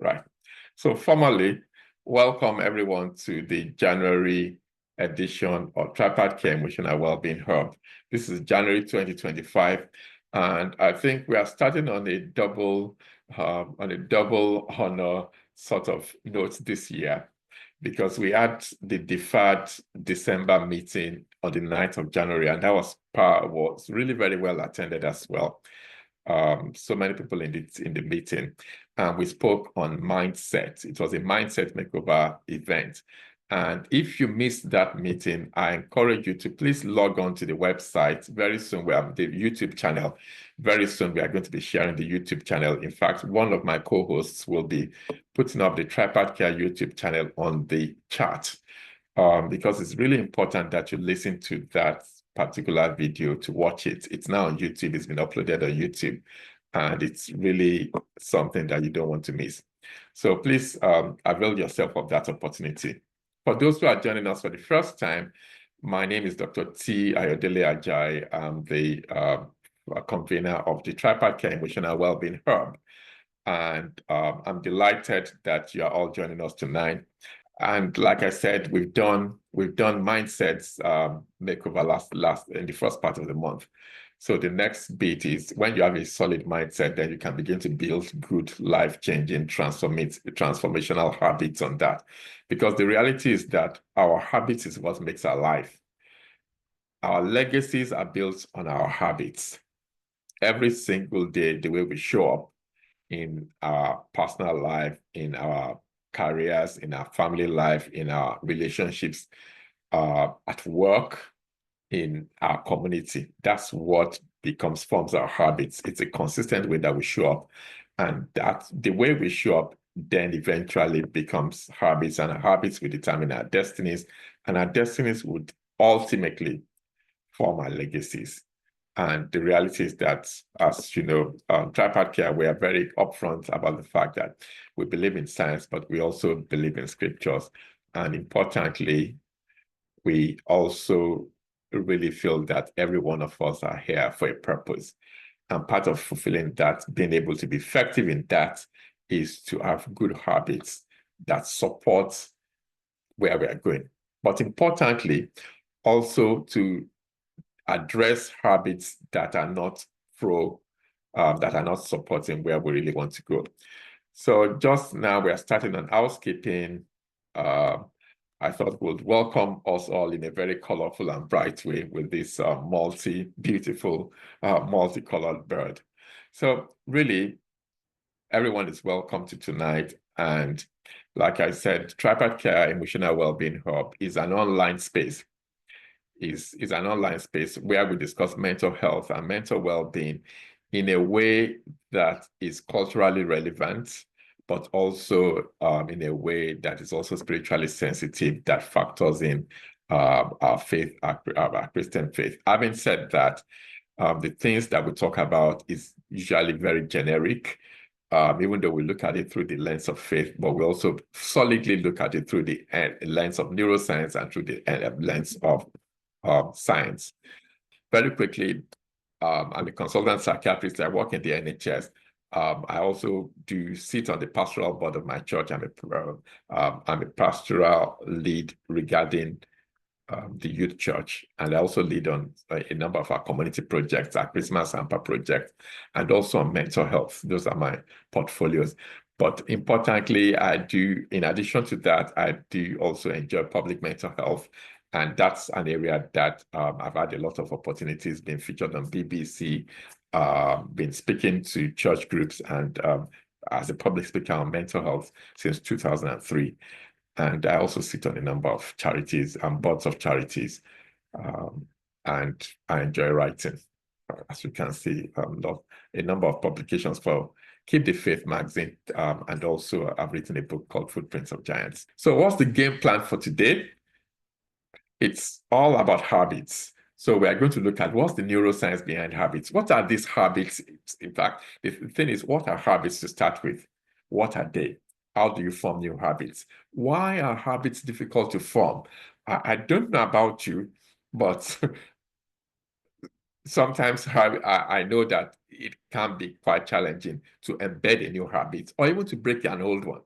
Right. So formally, welcome everyone to the January edition of Tripad Care Emotional Wellbeing Hub. This is January 2025, and I think we are starting on a double honor sort of note this year, because we had the deferred December meeting on the 9th of January, and that was really very well attended as well. So many people in the meeting. We spoke on mindset. It was a mindset makeover event. And if you missed that meeting, I encourage you to please log on to the website. Very soon we have the YouTube channel. Very soon we are going to be sharing the YouTube channel. In fact, one of my co-hosts will be putting up the Tripad Care YouTube channel on the chat, because it's really important that you listen to that particular video to watch it. It's now on YouTube. It's been uploaded on YouTube, and it's really something that you don't want to miss. So please avail yourself of that opportunity. For those who are joining us for the first time, my name is Dr. T. Ayodele Ajayi. I'm the convener of the Tripad Care Emotional Wellbeing Hub. And I'm delighted that you are all joining us tonight. And like I said, we've done mindsets makeover last in the first part of the month. So the next bit is when you have a solid mindset, then you can begin to build good, life-changing, transformational habits on that. Because the reality is that our habits is what makes our life. Our legacies are built on our habits. Every single day, the way we show up in our personal life, in our careers, in our family life, in our relationships, at work, in our community. That's what forms our habits. It's a consistent way that we show up. And that the way we show up then eventually becomes habits, and our habits will determine our destinies, and our destinies would ultimately form our legacies. And the reality is that, as you know, Tripad Care, we are very upfront about the fact that we believe in science, but we also believe in scriptures. And importantly, we also really feel that every one of us are here for a purpose. And part of fulfilling that, being able to be effective in that, is to have good habits that support where we are going. But importantly, also to address habits that are not supporting where we really want to go. So just now we are starting on housekeeping. I thought we'd welcome us all in a very colorful and bright way with this beautiful, multicolored bird. So really, everyone is welcome to tonight. And like I said, Tripad Care Emotional Wellbeing Hub is an online space. Is an online space where we discuss mental health and mental well-being in a way that is culturally relevant, but also in a way that is also spiritually sensitive, that factors in our faith, our Christian faith. Having said that, the things that we talk about is usually very generic, even though we look at it through the lens of faith, but we also solidly look at it through the lens of neuroscience and through the lens of science. Very quickly, I'm a consultant psychiatrist. I work in the NHS. I also do sit on the pastoral board of my church. I'm a pastoral lead regarding the youth church, and I also lead on a number of our community projects, our Christmas Hamper project, and also on mental health. Those are my portfolios. But importantly, in addition to that, I do also enjoy public mental health. And that's an area that I've had a lot of opportunities, being featured on BBC, been speaking to church groups, and as a public speaker on mental health since 2003. And I also sit on a number of charities and boards of charities. And I enjoy writing. As you can see, a number of publications for Keep the Faith magazine, and also I've written a book called Footprints of Giants. So what's the game plan for today? It's all about habits. So we are going to look at what's the neuroscience behind habits. What are these habits? In fact, the thing is, what are habits to start with? What are they? How do you form new habits? Why are habits difficult to form? I don't know about you, but sometimes I know that it can be quite challenging to embed a new habit or even to break an old one.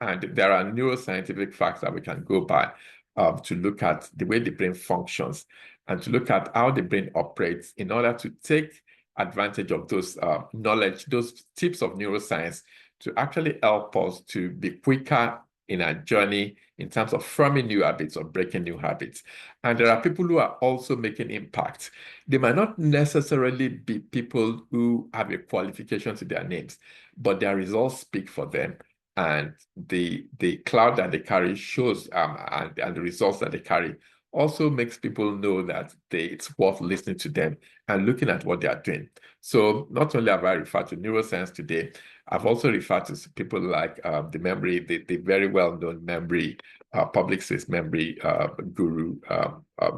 And there are neuroscientific facts that we can go by to look at the way the brain functions and to look at how the brain operates in order to take advantage of those knowledge, those tips of neuroscience to actually help us to be quicker in our journey in terms of forming new habits or breaking new habits. And there are people who are also making impact. They might not necessarily be people who have a qualification to their names, but their results speak for them. And the cloud that they carry shows, and the results that they carry also makes people know that it's worth listening to them and looking at what they are doing. So not only have I referred to neuroscience today, I've also referred to people like the very well-known memory, public space memory guru,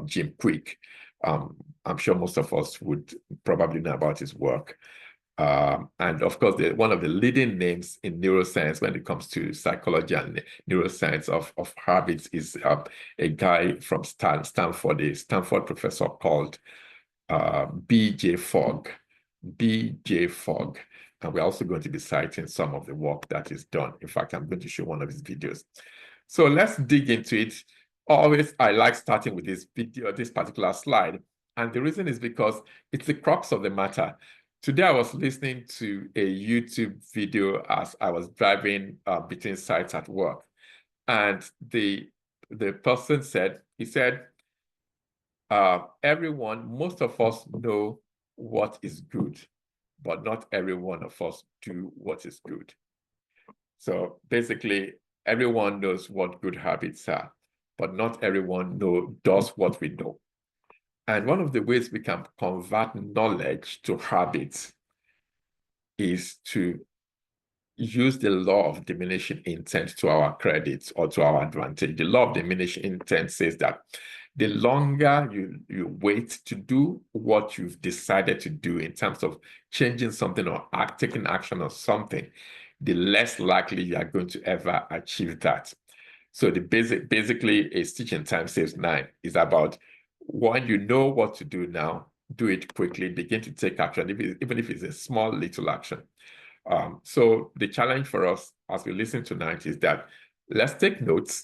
Jim Kwik. I'm sure most of us would probably know about his work. And of course, one of the leading names in neuroscience when it comes to psychology and neuroscience of habits is a guy from Stanford, a Stanford professor called B.J. Fogg. B.J. Fogg. And we're also going to be citing some of the work that is done. In fact, I'm going to show one of his videos. So let's dig into it. Always, I like starting with this video, this particular slide. And the reason is because it's the crux of the matter. Today, I was listening to a YouTube video as I was driving between sites at work. And the person said, most of us know what is good, but not every one of us do what is good. So basically, everyone knows what good habits are, but not everyone does what we know. And one of the ways we can convert knowledge to habits is to use the law of diminishing intent to our credit or to our advantage. The law of diminishing intent says that the longer you wait to do what you've decided to do in terms of changing something or taking action on something, the less likely you are going to ever achieve that. So basically a stitch in time saves 9 is about when you know what to do now, do it quickly, begin to take action, even if it's a small little action. So the challenge for us as we listen tonight is that let's take notes.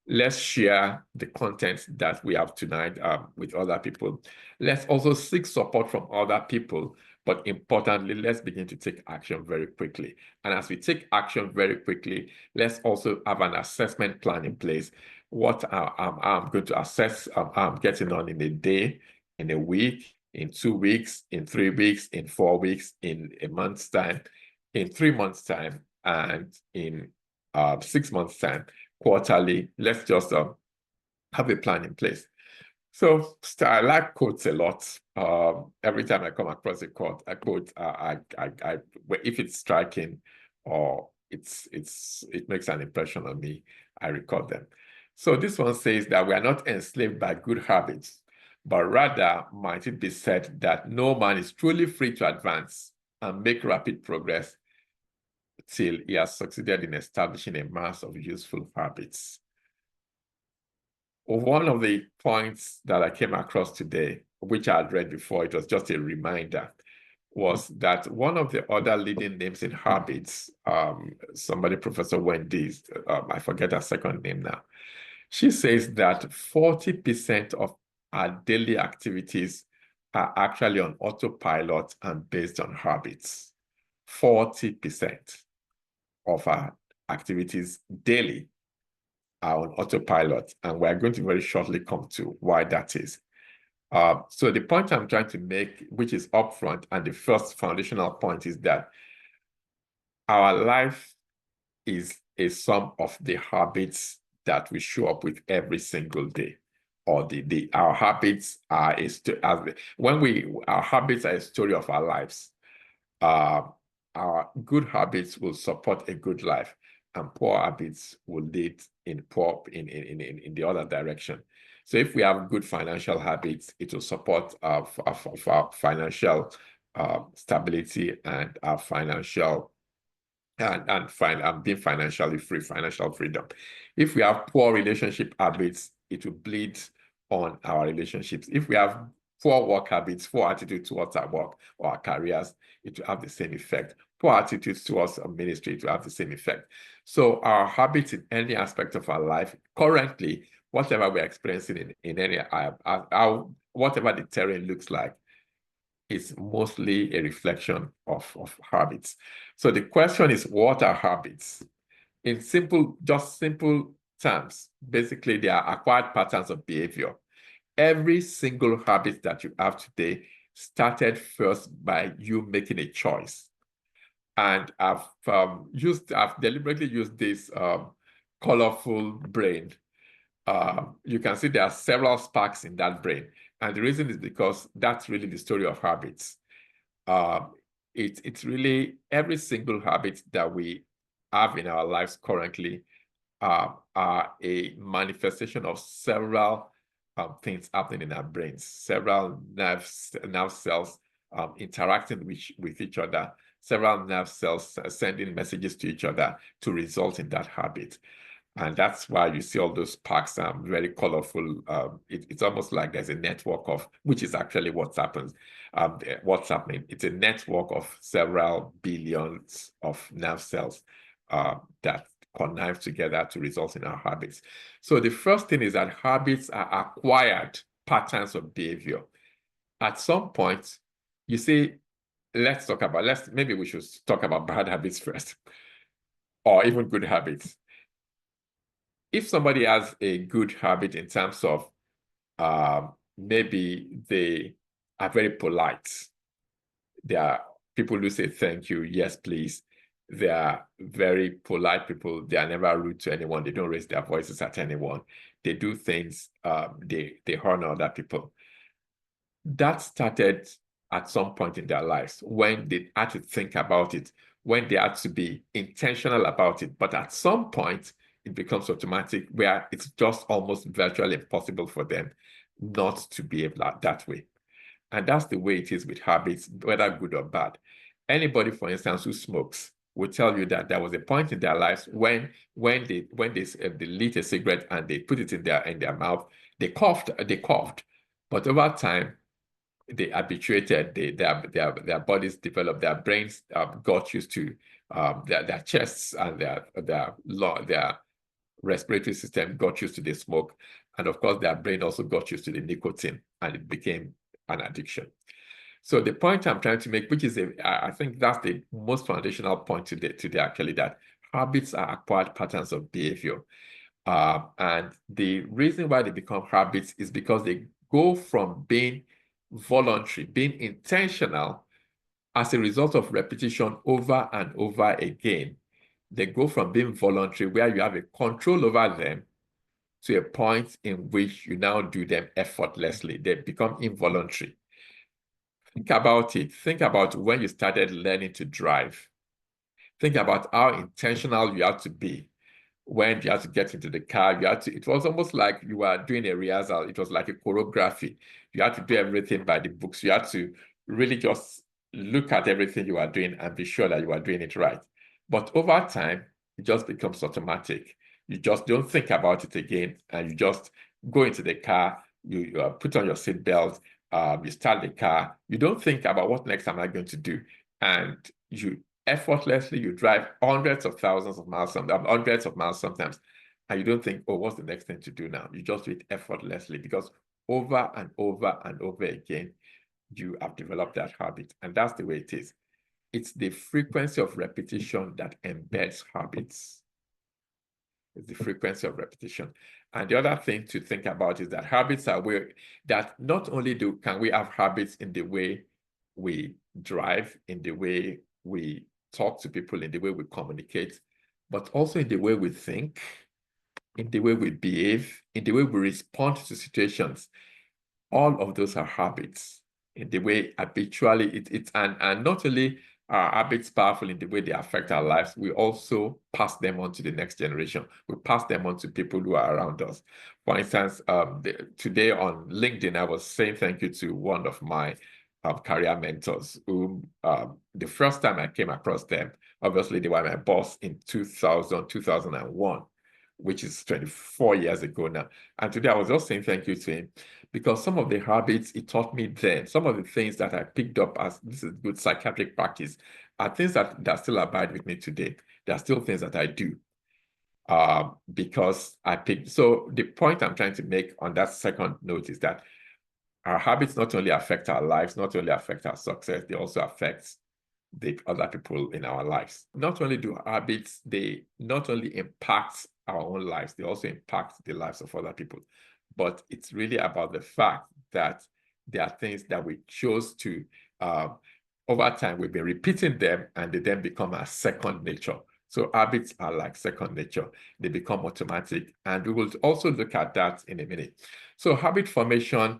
Let's share the content that we have tonight with other people. Let's also seek support from other people. But importantly, let's begin to take action very quickly. And as we take action very quickly, let's also have an assessment plan in place. What I'm going to assess I'm getting on in a day, in a week, in 2 weeks, in 3 weeks, in 4 weeks, in a month's time, in 3 months' time, and in 6 months' time, quarterly. Let's just have a plan in place. So I like quotes a lot. Every time I come across a quote, if it's striking or it makes an impression on me, I record them. So this one says that we are not enslaved by good habits, but rather might it be said that no man is truly free to advance and make rapid progress till he has succeeded in establishing a mass of useful habits. One of the points that I came across today, which I had read before, it was just a reminder, was that one of the other leading names in habits, Professor Wendy, I forget her second name now, she says that 40% of our daily activities are actually on autopilot and based on habits. 40% of our activities daily are on autopilot, and we're going to very shortly come to why that is. So the point I'm trying to make, which is upfront, and the first foundational point is that our life is a sum of the habits that we show up with every single day. Or our habits are our habits are a story of our lives. Our good habits will support a good life, and poor habits will lead in the other direction. So if we have good financial habits, it will support our financial stability and our financial and being financially free, financial freedom. If we have poor relationship habits, it will bleed on our relationships. If we have poor work habits, poor attitude towards our work or our careers, it will have the same effect. Poor attitudes towards our ministry, it will have the same effect. So our habits in any aspect of our life, currently, whatever we're experiencing in any, whatever the terrain looks like, is mostly a reflection of habits. So the question is, what are habits? In simple terms, basically, they are acquired patterns of behavior. Every single habit that you have today started first by you making a choice. And I've deliberately used this colorful brain. You can see there are several sparks in that brain. And the reason is because that's really the story of habits. It's really every single habit that we have in our lives currently are a manifestation of several things happening in our brains, several nerve cells interacting with each other, several nerve cells sending messages to each other to result in that habit. And that's why you see all those sparks, very colorful. It's almost like there's a network of, which is actually what happens. What's happening? It's a network of several billions of nerve cells that connive together to result in our habits. So the first thing is that habits are acquired patterns of behavior. At some point, you see, maybe we should talk about bad habits first, or even good habits. If somebody has a good habit in terms of maybe they are very polite, there are people who say thank you, yes, please. They are very polite people. They are never rude to anyone. They don't raise their voices at anyone. They do things, they honor other people. That started at some point in their lives when they had to think about it, when they had to be intentional about it. But at some point, it becomes automatic, where it's just almost virtually impossible for them not to behave that way. And that's the way it is with habits, whether good or bad. Anybody, for instance, who smokes will tell you that there was a point in their lives when they lit a cigarette and they put it in their mouth, they coughed. But over time, they habituated, their bodies developed, their brains got used to their chests and their respiratory system got used to the smoke. And of course, their brain also got used to the nicotine, and it became an addiction. So the point I'm trying to make, which is I think that's the most foundational point today actually, that habits are acquired patterns of behavior. And the reason why they become habits is because they go from being voluntary, being intentional as a result of repetition over and over again. They go from being voluntary, where you have a control over them, to a point in which you now do them effortlessly. They become involuntary. Think about it. Think about when you started learning to drive. Think about how intentional you have to be when you have to get into the car. It was almost like you were doing a rehearsal. It was like a choreography. You had to do everything by the books. You had to really just look at everything you are doing and be sure that you are doing it right. But over time, it just becomes automatic. You just don't think about it again, and you just go into the car, you put on your seatbelt, you start the car. You don't think about what next am I going to do. And you effortlessly, you drive hundreds of thousands of miles, hundreds of miles sometimes, and you don't think, oh, what's the next thing to do now? You just do it effortlessly, because over and over and over again, you have developed that habit. And that's the way it is. It's the frequency of repetition that embeds habits. It's the frequency of repetition. And the other thing to think about is that habits are that not only can we have habits in the way we drive, in the way we talk to people, in the way we communicate, but also in the way we think, in the way we behave, in the way we respond to situations. All of those are habits. In the way habitually and not only are habits powerful in the way they affect our lives, we also pass them on to the next generation. We pass them on to people who are around us. For instance, today on LinkedIn, I was saying thank you to one of my career mentors, whom the first time I came across them, obviously they were my boss in 2001, which is 24 years ago now. And today I was just saying thank you to him because some of the habits he taught me then, some of the things that I picked up as this is good psychiatric practice, are things that still abide with me today. There are still things that I do because I picked. So the point I'm trying to make on that second note is that our habits not only affect our lives, not only affect our success, they also affect the other people in our lives. Not only do habits, they not only impact our own lives, they also impact the lives of other people. But it's really about the fact that there are things that we chose to, over time, we've been repeating them and they then become our second nature. So habits are like second nature. They become automatic. And we will also look at that in a minute. So habit formation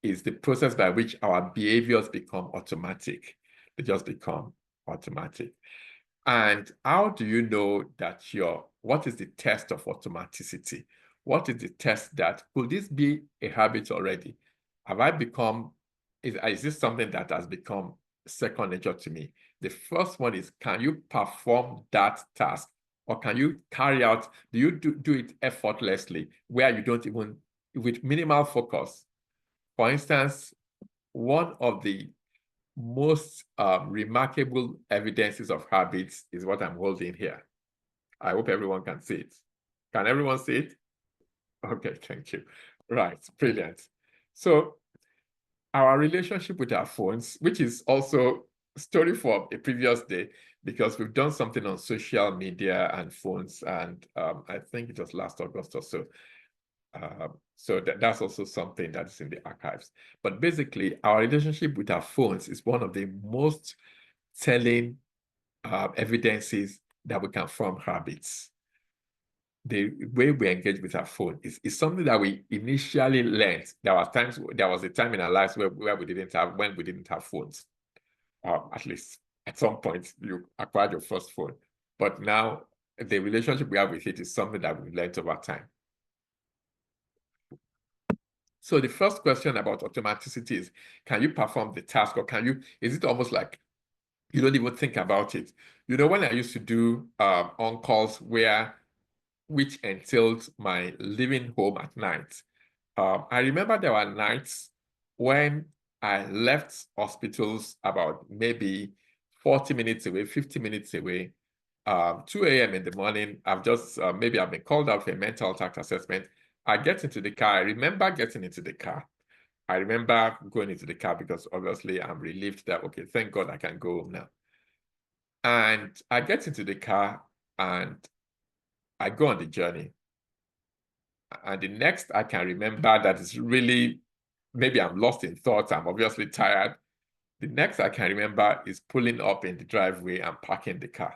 is the process by which our behaviors become automatic. They just become automatic. And how do you know that what is the test of automaticity? What is the test that, could this be a habit already? Have I become, is this something that has become second nature to me? The first one is, can you perform that task? Or can you carry out, do you do it effortlessly, where you don't even, with minimal focus? For instance, one of the most remarkable evidences of habits is what I'm holding here. I hope everyone can see it. Can everyone see it? Okay, thank you. Right, brilliant. So our relationship with our phones, which is also a story for a previous day, because we've done something on social media and phones, and I think it was last August or so. So that's also something that's in the archives. But basically, our relationship with our phones is one of the most telling evidences that we can form habits. The way we engage with our phone is something that we initially learned. There was a time in our lives when we didn't have phones. At least at some point you acquired your first phone. But now the relationship we have with it is something that we've learned over time. So the first question about automaticity is, can you perform the task, or is it almost like you don't even think about it? You know, when I used to do on-calls which entailed my leaving home at night, I remember there were nights when I left hospitals about maybe 40 minutes away, 50 minutes away, 2 a.m. in the morning. Maybe I've been called out for a mental health assessment. I get into the car. I remember getting into the car. I remember going into the car because obviously I'm relieved that, okay, thank God I can go home now. And I get into the car and I go on the journey. And the next I can remember that is really, maybe I'm lost in thoughts, I'm obviously tired. The next I can remember is pulling up in the driveway and parking the car.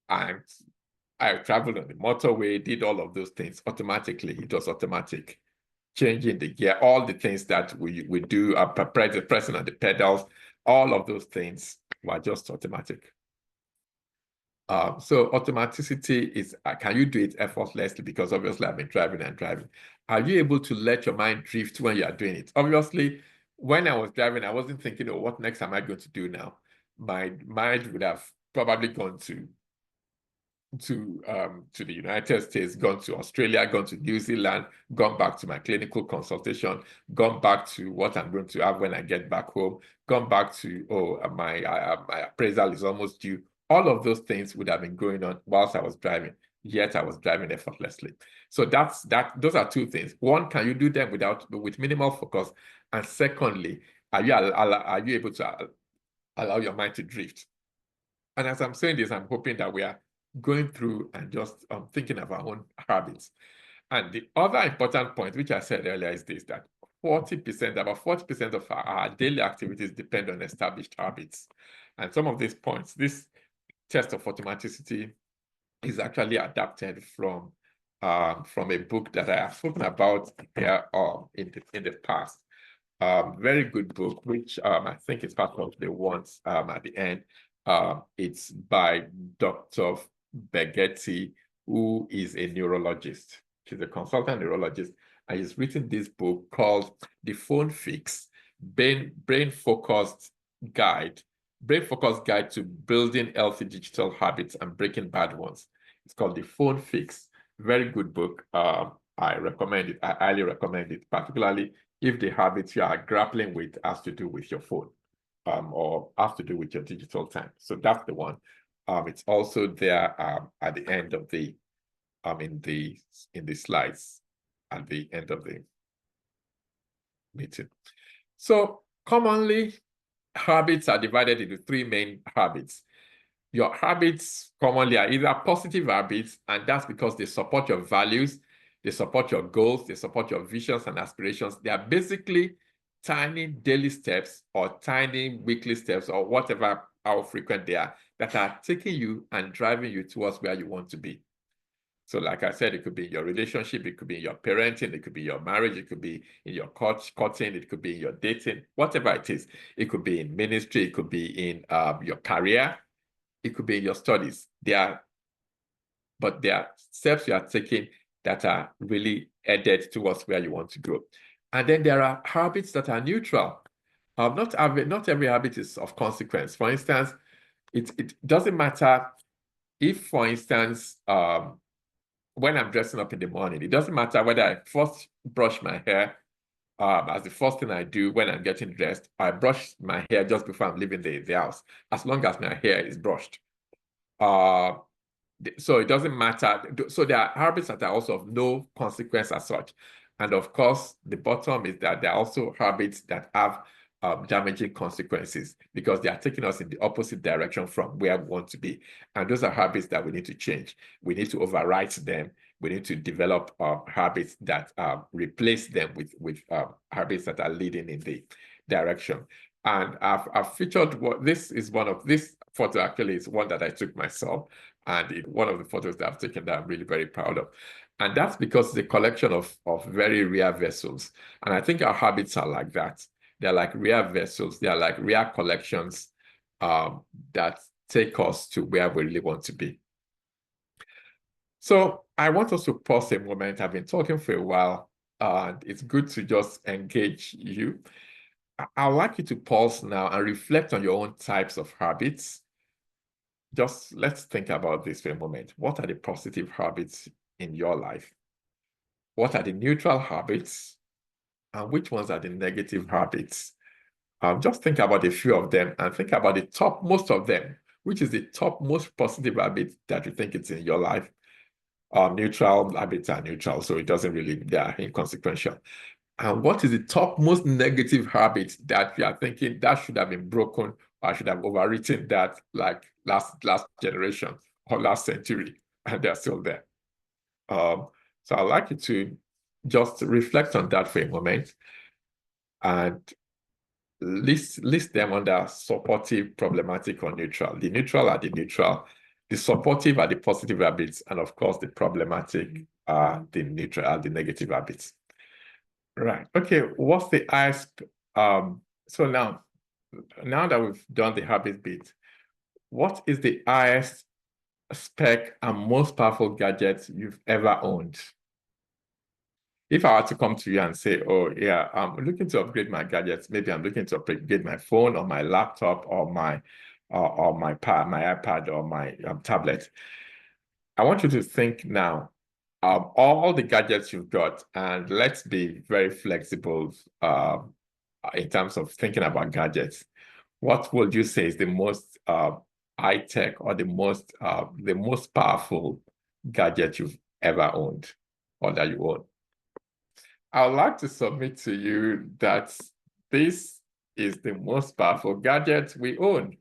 And I traveled on the motorway, did all of those things automatically. It was automatic. Changing the gear, all the things that we do, pressing on the pedals, all of those things were just automatic. So automaticity is, can you do it effortlessly? Because obviously I've been driving and driving. Are you able to let your mind drift when you are doing it? Obviously, when I was driving, I wasn't thinking, oh, what next am I going to do now? My mind would have probably gone to the United States, gone to Australia, gone to New Zealand, gone back to my clinical consultation, gone back to what I'm going to have when I get back home, gone back to, my appraisal is almost due. All of those things would have been going on whilst I was driving, yet I was driving effortlessly. So those are two things. One, can you do them with minimal focus? And secondly, are you able to allow your mind to drift? And as I'm saying this, I'm hoping that we are going through and just thinking of our own habits. And the other important point, which I said earlier, is this, that about 40% of our daily activities depend on established habits. And some of these points, this test of automaticity is actually adapted from a book that I have spoken about here in the past. Very good book, which I think is part of the ones at the end. It's by Dr. Begeti, who is a neurologist. She's a consultant neurologist, and he's written this book called The Phone Fix, Brain-Focused Guide to Building Healthy Digital Habits and Breaking Bad Ones. It's called The Phone Fix. Very good book. I recommend it. I highly recommend it, particularly if the habits you are grappling with has to do with your phone, or has to do with your digital time. So that's the one. It's also there at the end of the in the slides at the end of the meeting. So commonly, habits are divided into three main habits. Your habits commonly are either positive habits, and that's because they support your values, they support your goals, they support your visions and aspirations. They are basically tiny daily steps or tiny weekly steps or whatever, how frequent they are, that are taking you and driving you towards where you want to be. So like I said, it could be in your relationship, it could be in your parenting, it could be your marriage, it could be in your courting, it could be in your dating, whatever it is. It could be in ministry, it could be in your career, it could be in your studies. But there are steps you are taking that are really headed towards where you want to go. And then there are habits that are neutral. Not every habit is of consequence. For instance, it doesn't matter if, for instance, when I'm dressing up in the morning, it doesn't matter whether I first brush my hair as the first thing I do when I'm getting dressed. I brush my hair just before I'm leaving the house, as long as my hair is brushed. So it doesn't matter. So there are habits that are also of no consequence as such. And of course, the bottom is that there are also habits that have damaging consequences because they are taking us in the opposite direction from where we want to be. And those are habits that we need to change. We need to overwrite them. We need to develop habits that replace them with habits that are leading in the direction. And I've featured this photo actually is one that I took myself. And one of the photos that I've taken that I'm really very proud of. And that's because it's a collection of very rare vessels. And I think our habits are like that. They're like rare vessels. They're like rare collections that take us to where we really want to be. So I want us to pause a moment. I've been talking for a while, and it's good to just engage you. I'd like you to pause now and reflect on your own types of habits. Just let's think about this for a moment. What are the positive habits in your life? What are the neutral habits? And which ones are the negative habits? Just think about a few of them and think about the top most of them. Which is the top most positive habit that you think it's in your life? Neutral habits are neutral, so it doesn't really, they are inconsequential. And what is the top most negative habit that you are thinking that should have been broken, or I should have overwritten that like last generation or last century, and they're still there. So I'd like you to just reflect on that for a moment and list them under supportive, problematic, or neutral. The neutral are the neutral, the supportive are the positive habits, and of course the problematic are the neutral, are the negative habits. Right. Okay. What's the highest? So now that we've done the habit bit, what is the highest spec and most powerful gadget you've ever owned? If I were to come to you and say, oh, yeah, I'm looking to upgrade my gadgets, maybe I'm looking to upgrade my phone or my laptop or my iPad or my tablet, I want you to think now all the gadgets you've got, and let's be very flexible in terms of thinking about gadgets. What would you say is the most high-tech or the most powerful gadget you've ever owned or that you own? I would like to submit to you that this is the most powerful gadget we own.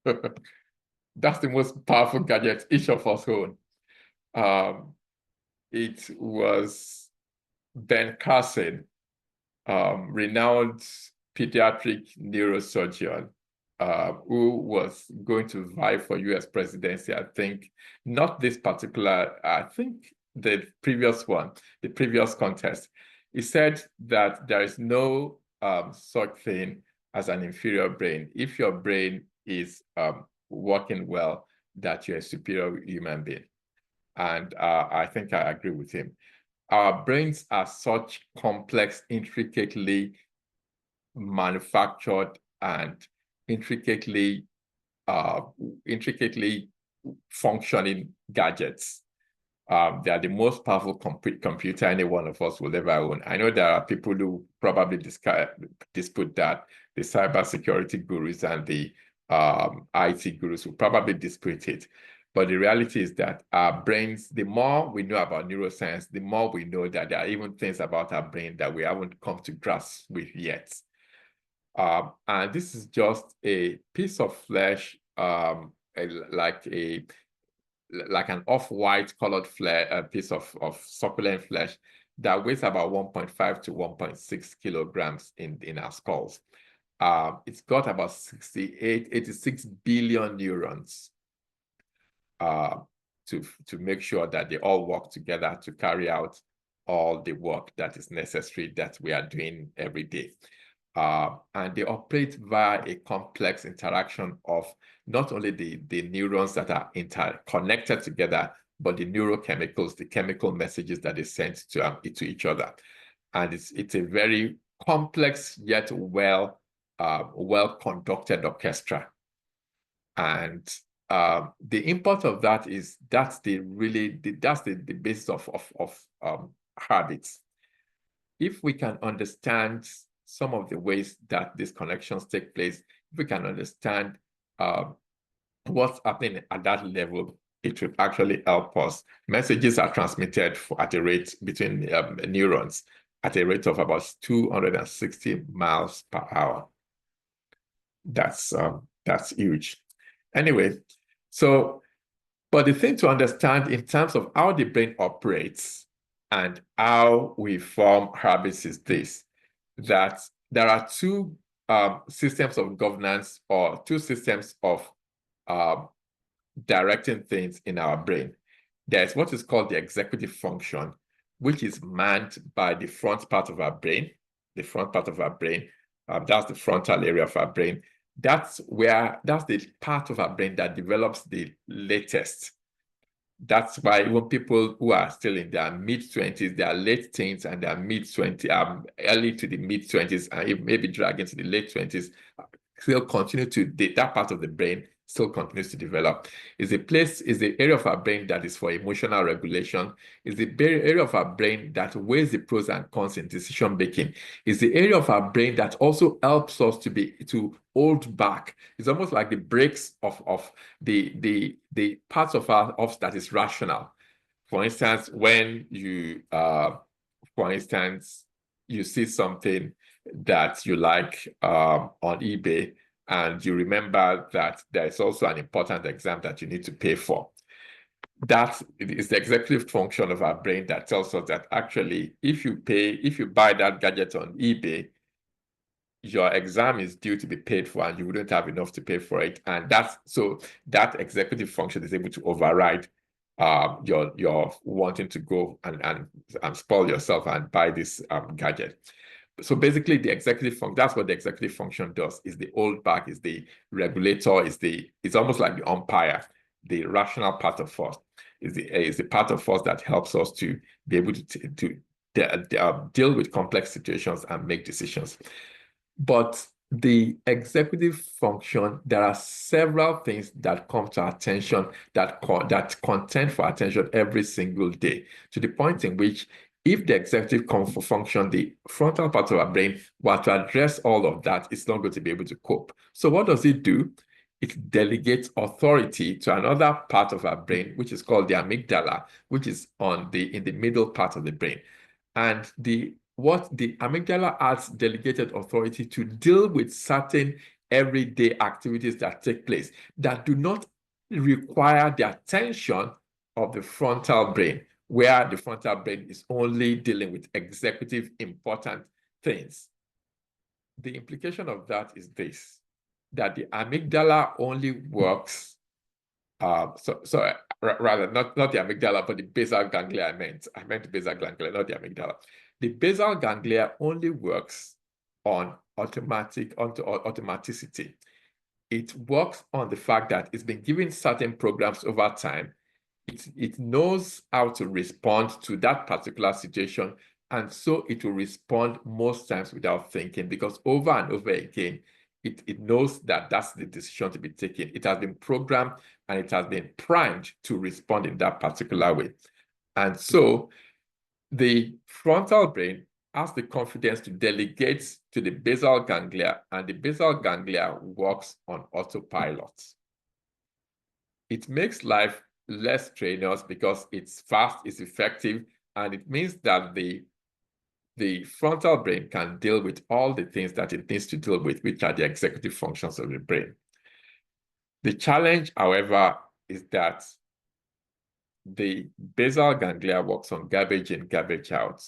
That's the most powerful gadget each of us own. It was Ben Carson, renowned pediatric neurosurgeon, who was going to vie for US presidency. I think not this particular, I think the previous one, the previous contest. He said that there is no such thing as an inferior brain. If your brain is working well, that you're a superior human being. And I think I agree with him. Our brains are such complex, intricately manufactured and intricately functioning gadgets. They are the most powerful computer any one of us will ever own. I know there are people who probably dispute that. The cybersecurity gurus and the IT gurus will probably dispute it. But the reality is that our brains, the more we know about neuroscience, the more we know that there are even things about our brain that we haven't come to grasp with yet. And this is just a piece of flesh, like an off-white colored piece of succulent flesh that weighs about 1.5 to 1.6 kilograms in our skulls. It's got about 86 billion neurons to make sure that they all work together to carry out all the work that is necessary that we are doing every day. And they operate via a complex interaction of not only the neurons that are interconnected together, but the neurochemicals, the chemical messages that they send to each other. And it's a very complex yet well-conducted orchestra. And the import of that is that's the basis of habits. If we can understand some of the ways that these connections take place, if we can understand what's happening at that level, it will actually help us. Messages are transmitted at a rate between neurons at a rate of about 260 miles per hour. That's huge. Anyway, but the thing to understand in terms of how the brain operates and how we form habits is this, that there are two systems of governance or two systems of directing things in our brain. There's what is called the executive function, which is manned by the front part of our brain. The front part of our brain, that's the frontal area of our brain. That's the part of our brain that develops the latest. That's why when people who are still in their mid-20s, their late teens and their mid-20s, early to the mid-20s, and maybe drag into the late 20s, still continue to, that part of the brain still continues to develop. Is the area of our brain that is for emotional regulation. Is the area of our brain that weighs the pros and cons in decision making. Is the area of our brain that also helps us to hold back. It's almost like the brakes of the parts of us that is rational. For instance, when you see something that you like on eBay, and you remember that there is also an important exam that you need to pay for. That is the executive function of our brain that tells us that actually, if you buy that gadget on eBay, your exam is due to be paid for and you wouldn't have enough to pay for it. And that executive function is able to override your wanting to go and spoil yourself and buy this gadget. So basically, the executive function, that's what the executive function does, is the hold back, is the regulator, it's almost like the umpire. The rational part of us is the part of us that helps us to be able to deal with complex situations and make decisions. But the executive function, there are several things that come to our attention that contend for attention every single day, to the point in which if the executive function, the frontal part of our brain, were to address all of that, it's not going to be able to cope. So what does it do? It delegates authority to another part of our brain, which is called the amygdala, which is in the middle part of the brain. And what the amygdala has delegated authority to deal with certain everyday activities that take place that do not require the attention of the frontal brain, where the frontal brain is only dealing with executive important things. The implication of that is this, that the amygdala only works, rather not the amygdala, but the basal ganglia I meant the basal ganglia, not the amygdala. The basal ganglia only works on automaticity. It works on the fact that it's been given certain programs over time. It knows how to respond to that particular situation, and so it will respond most times without thinking, because over and over again, it knows that that's the decision to be taken. It has been programmed and it has been primed to respond in that particular way. And so the frontal brain has the confidence to delegate to the basal ganglia, and the basal ganglia works on autopilot. It makes life less strenuous because it's fast, it's effective, and it means that the frontal brain can deal with all the things that it needs to deal with, which are the executive functions of the brain. The challenge, however, is that the basal ganglia works on garbage in, garbage out.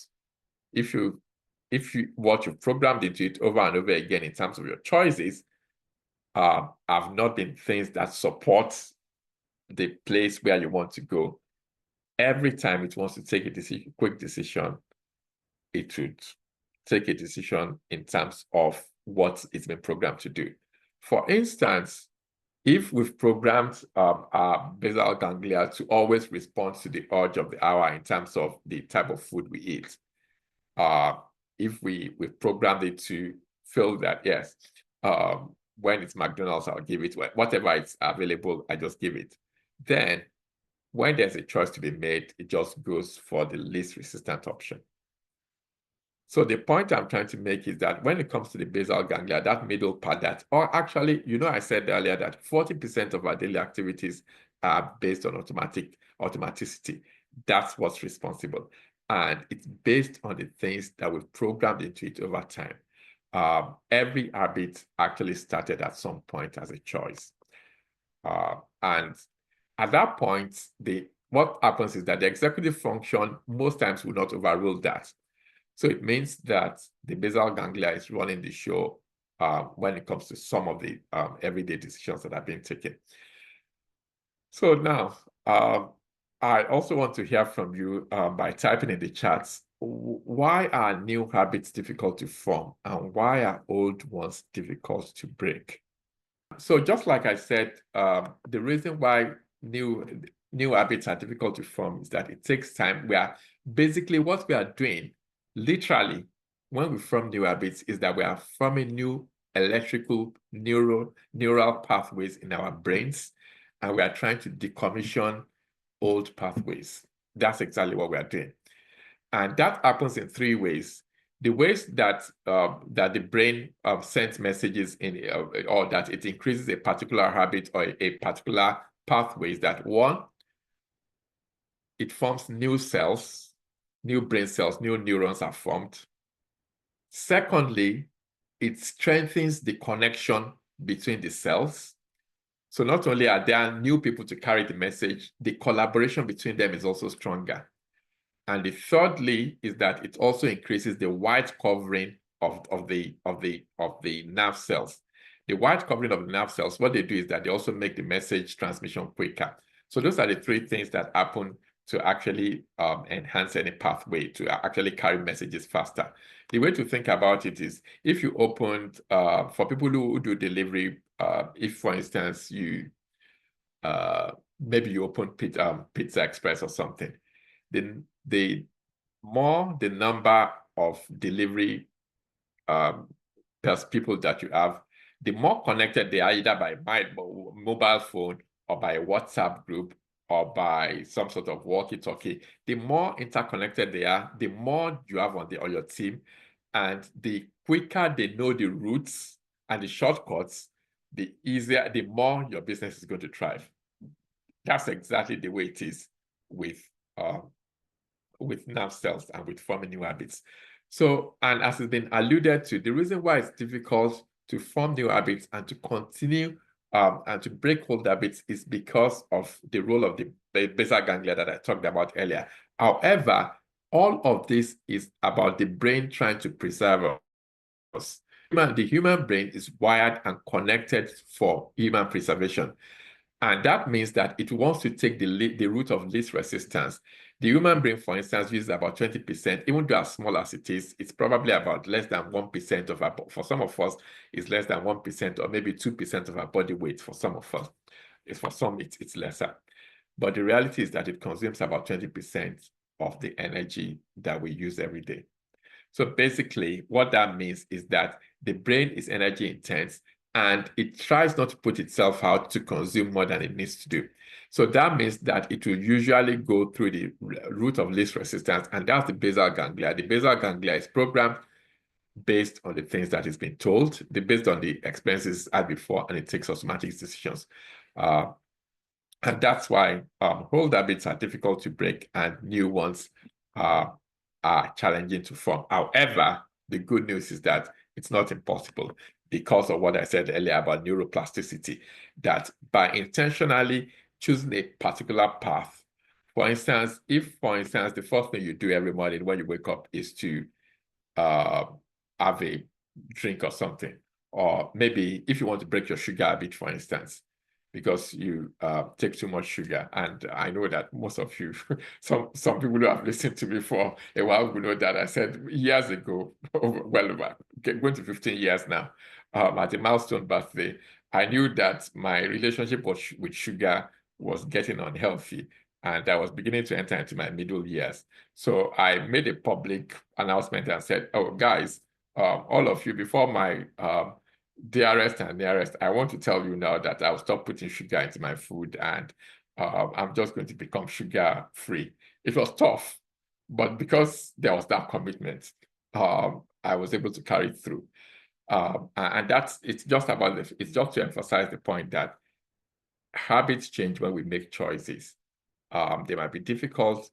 If what you've programmed into it over and over again in terms of your choices have not been things that support the place where you want to go, every time it wants to take a quick decision, it would take a decision in terms of what it's been programmed to do. For instance, if we've programmed our basal ganglia to always respond to the urge of the hour in terms of the type of food we eat, if we've programmed it to feel that, yes, when it's McDonald's, I'll give it, whatever it's available, I just give it. Then when there's a choice to be made, it just goes for the least resistant option. So the point I'm trying to make is that when it comes to the basal ganglia, that middle part, or actually, I said earlier that 40% of our daily activities are based on automaticity. That's what's responsible. And it's based on the things that we've programmed into it over time. Every habit actually started at some point as a choice. And at that point, what happens is that the executive function most times will not overrule that. So it means that the basal ganglia is running the show when it comes to some of the everyday decisions that are being taken. So now, I also want to hear from you by typing in the chats, why are new habits difficult to form and why are old ones difficult to break? So just like I said, the reason why new habits are difficult to form is that it takes time. Basically what we are doing, literally, when we form new habits, is that we are forming new electrical neural pathways in our brains, and we are trying to decommission old pathways. That's exactly what we are doing. And that happens in three ways. The ways that the brain sends messages in, or that it increases a particular habit or a particular pathway is that, one, it forms new cells, new brain cells, new neurons are formed. Secondly, it strengthens the connection between the cells. So not only are there new people to carry the message, the collaboration between them is also stronger. And the thirdly is that it also increases the white covering of the nerve cells. The white covering of the nerve cells, what they do is that they also make the message transmission quicker. So those are the three things that happen to actually enhance any pathway to actually carry messages faster. The way to think about it is, if you opened, for people who do delivery, if for instance you maybe you open Pizza Express or something, then the more the number of delivery people that you have, the more connected they are, either by mobile phone or by a WhatsApp group or by some sort of walkie-talkie. The more interconnected they are, the more you have on your team, and the quicker they know the routes and the shortcuts, the easier, the more your business is going to thrive. That's exactly the way it is with nerve cells and with forming new habits. So, and as has been alluded to, the reason why it's difficult to form new habits and to continue and to break old habits is because of the role of the basal ganglia that I talked about earlier. However, all of this is about the brain trying to preserve us. The human brain is wired and connected for human preservation. And that means that it wants to take the route of least resistance. The human brain, for instance, uses about 20%, even though as small as it is, it's probably about less than 1% of our, for some of us, it's less than 1% or maybe 2% of our body weight for some of us. For some, it's lesser. But the reality is that it consumes about 20% of the energy that we use every day. So basically, what that means is that the brain is energy intense, and it tries not to put itself out to consume more than it needs to do. So that means that it will usually go through the route of least resistance, and that's the basal ganglia. The basal ganglia is programmed based on the things that it's been told, based on the experiences had before, and it takes automatic decisions. And that's why old habits are difficult to break and new ones are challenging to form. However, the good news is that it's not impossible because of what I said earlier about neuroplasticity, that by intentionally choosing a particular path, for instance, if, the first thing you do every morning when you wake up is to have a drink or something, or maybe if you want to break your sugar habit, for instance, because you take too much sugar. And I know that most of you, some people who have listened to me for a while will know that I said years ago, going to 15 years now, at a milestone birthday, I knew that my relationship with sugar was getting unhealthy, and I was beginning to enter into my middle years. So I made a public announcement and said, oh, guys, all of you, before my dearest and nearest, I want to tell you now that I'll stop putting sugar into my food, and I'm just going to become sugar free. It was tough, but because there was that commitment, I was able to carry it through. And it's just to emphasize the point that habits change when we make choices. They might be difficult,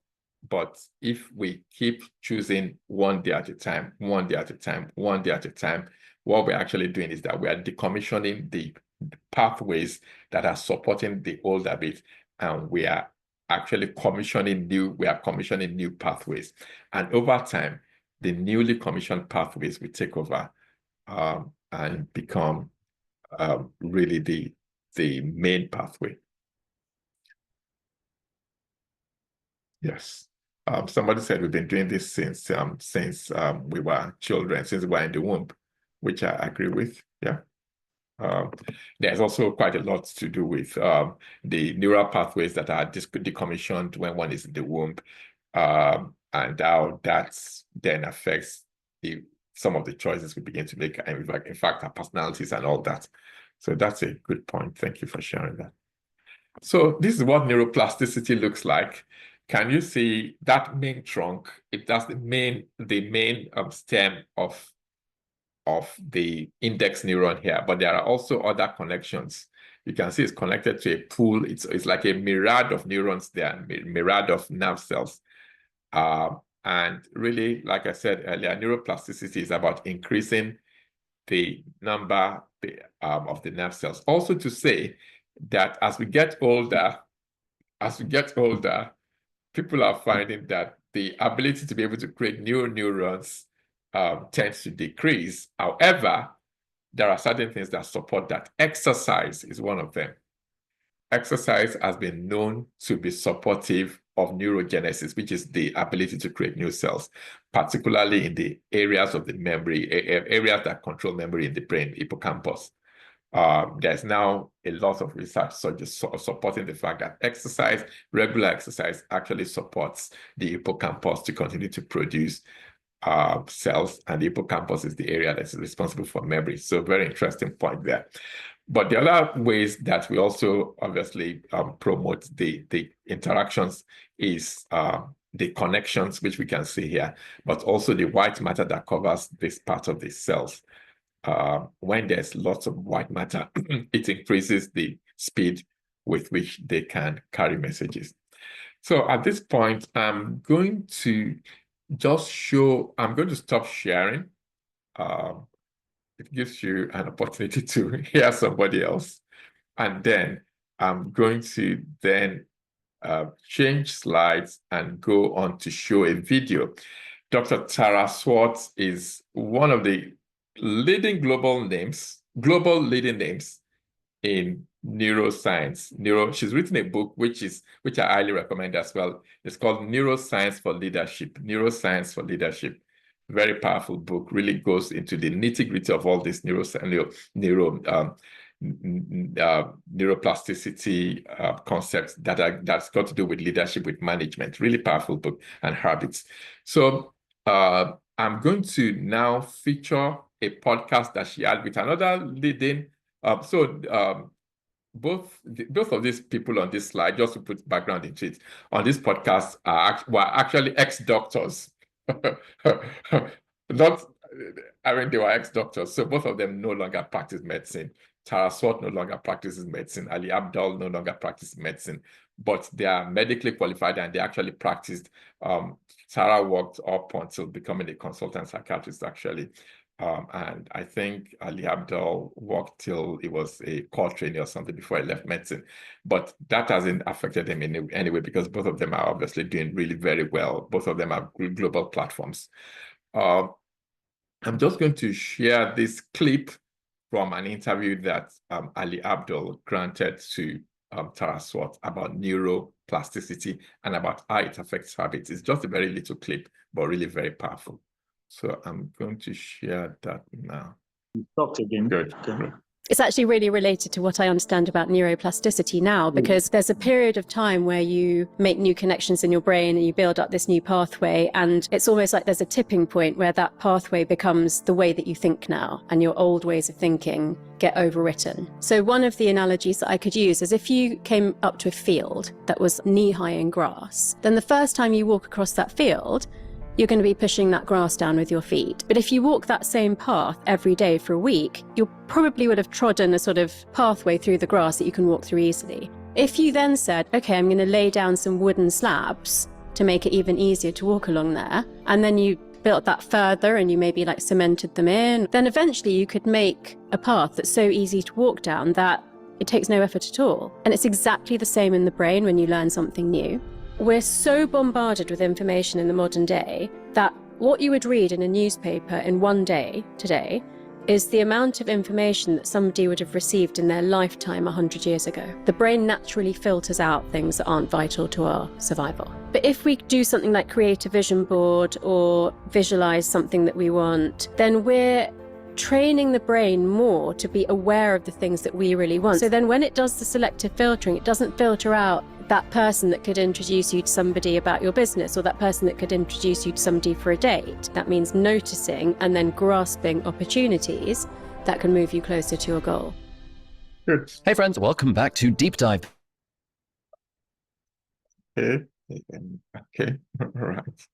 but if we keep choosing one day at a time, one day at a time, one day at a time, what we're actually doing is that we are decommissioning the pathways that are supporting the old habit, and we are actually commissioning new pathways. And over time, the newly commissioned pathways will take over and become really the main pathway. Yes. Somebody said we've been doing this since we were children, since we were in the womb, which I agree with. Yeah. There's also quite a lot to do with the neural pathways that are decommissioned when one is in the womb, and how that then affects some of the choices we begin to make, and in fact, our personalities and all that. So that's a good point. Thank you for sharing that. So this is what neuroplasticity looks like. Can you see that main trunk? That's the main stem of the index neuron here, but there are also other connections. You can see it's connected to a pool. It's like a myriad of neurons there, myriad of nerve cells. And really, like I said earlier, neuroplasticity is about increasing the number of the nerve cells. Also to say that as we get older, people are finding that the ability to be able to create new neurons tends to decrease. However, there are certain things that support that. Exercise is one of them. Exercise has been known to be supportive of neurogenesis, which is the ability to create new cells, particularly in the areas of the memory, areas that control memory in the brain, hippocampus. There's now a lot of research supporting the fact that regular exercise actually supports the hippocampus to continue to produce cells, and the hippocampus is the area that's responsible for memory. So very interesting point there. But the other ways that we also obviously promote the interactions is the connections, which we can see here, but also the white matter that covers this part of the cells. When there's lots of white matter, it increases the speed with which they can carry messages. So at this point, I'm going to stop sharing. It gives you an opportunity to hear somebody else. And then I'm going to then change slides and go on to show a video. Dr. Tara Swartz is one of the leading global leading names in neuroscience. She's written a book which I highly recommend as well. It's called Neuroscience for Leadership. Neuroscience for Leadership. Very powerful book. Really goes into the nitty-gritty of all this neuroplasticity concepts that's got to do with leadership, with management. Really powerful book, and habits. So I'm going to now feature a podcast that she had with another leading Both of these people on this slide, just to put background into it, on this podcast were actually ex-doctors. Not, I mean, they were ex-doctors. So both of them no longer practice medicine. Tara Swart no longer practices medicine. Ali Abdaal no longer practices medicine, but they are medically qualified and they actually practiced. Tara worked up until becoming a consultant psychiatrist, actually. And I think Ali Abdaal worked till he was a core trainee or something before he left medicine. But that hasn't affected him in any way because both of them are obviously doing really very well. Both of them have global platforms. I'm just going to share this clip from an interview that Ali Abdaal granted to Tara Swart about neuroplasticity and about how it affects habits. It's just a very little clip, but really very powerful. So I'm going to share that now. Stopped again. Good. Okay. It's actually really related to what I understand about neuroplasticity now, because there's a period of time where you make new connections in your brain and you build up this new pathway. And it's almost like there's a tipping point where that pathway becomes the way that you think now, and your old ways of thinking get overwritten. So one of the analogies that I could use is if you came up to a field that was knee-high in grass, then the first time you walk across that field, you're going to be pushing that grass down with your feet. But if you walk that same path every day for a week, you probably would have trodden a sort of pathway through the grass that you can walk through easily. If you then said, okay, I'm going to lay down some wooden slabs to make it even easier to walk along there, and then you built that further and you maybe like cemented them in, then eventually you could make a path that's so easy to walk down that it takes no effort at all. And it's exactly the same in the brain when you learn something new. We're so bombarded with information in the modern day that what you would read in a newspaper in one day today is the amount of information that somebody would have received in their lifetime 100 years ago. The brain naturally filters out things that aren't vital to our survival. But if we do something like create a vision board or visualize something that we want, then we're training the brain more to be aware of the things that we really want. So then when it does the selective filtering, it doesn't filter out that person that could introduce you to somebody about your business, or that person that could introduce you to somebody for a date. That means noticing and then grasping opportunities that can move you closer to your goal. Good. Hey friends, welcome back to Deep Dive. Okay. Okay. All right.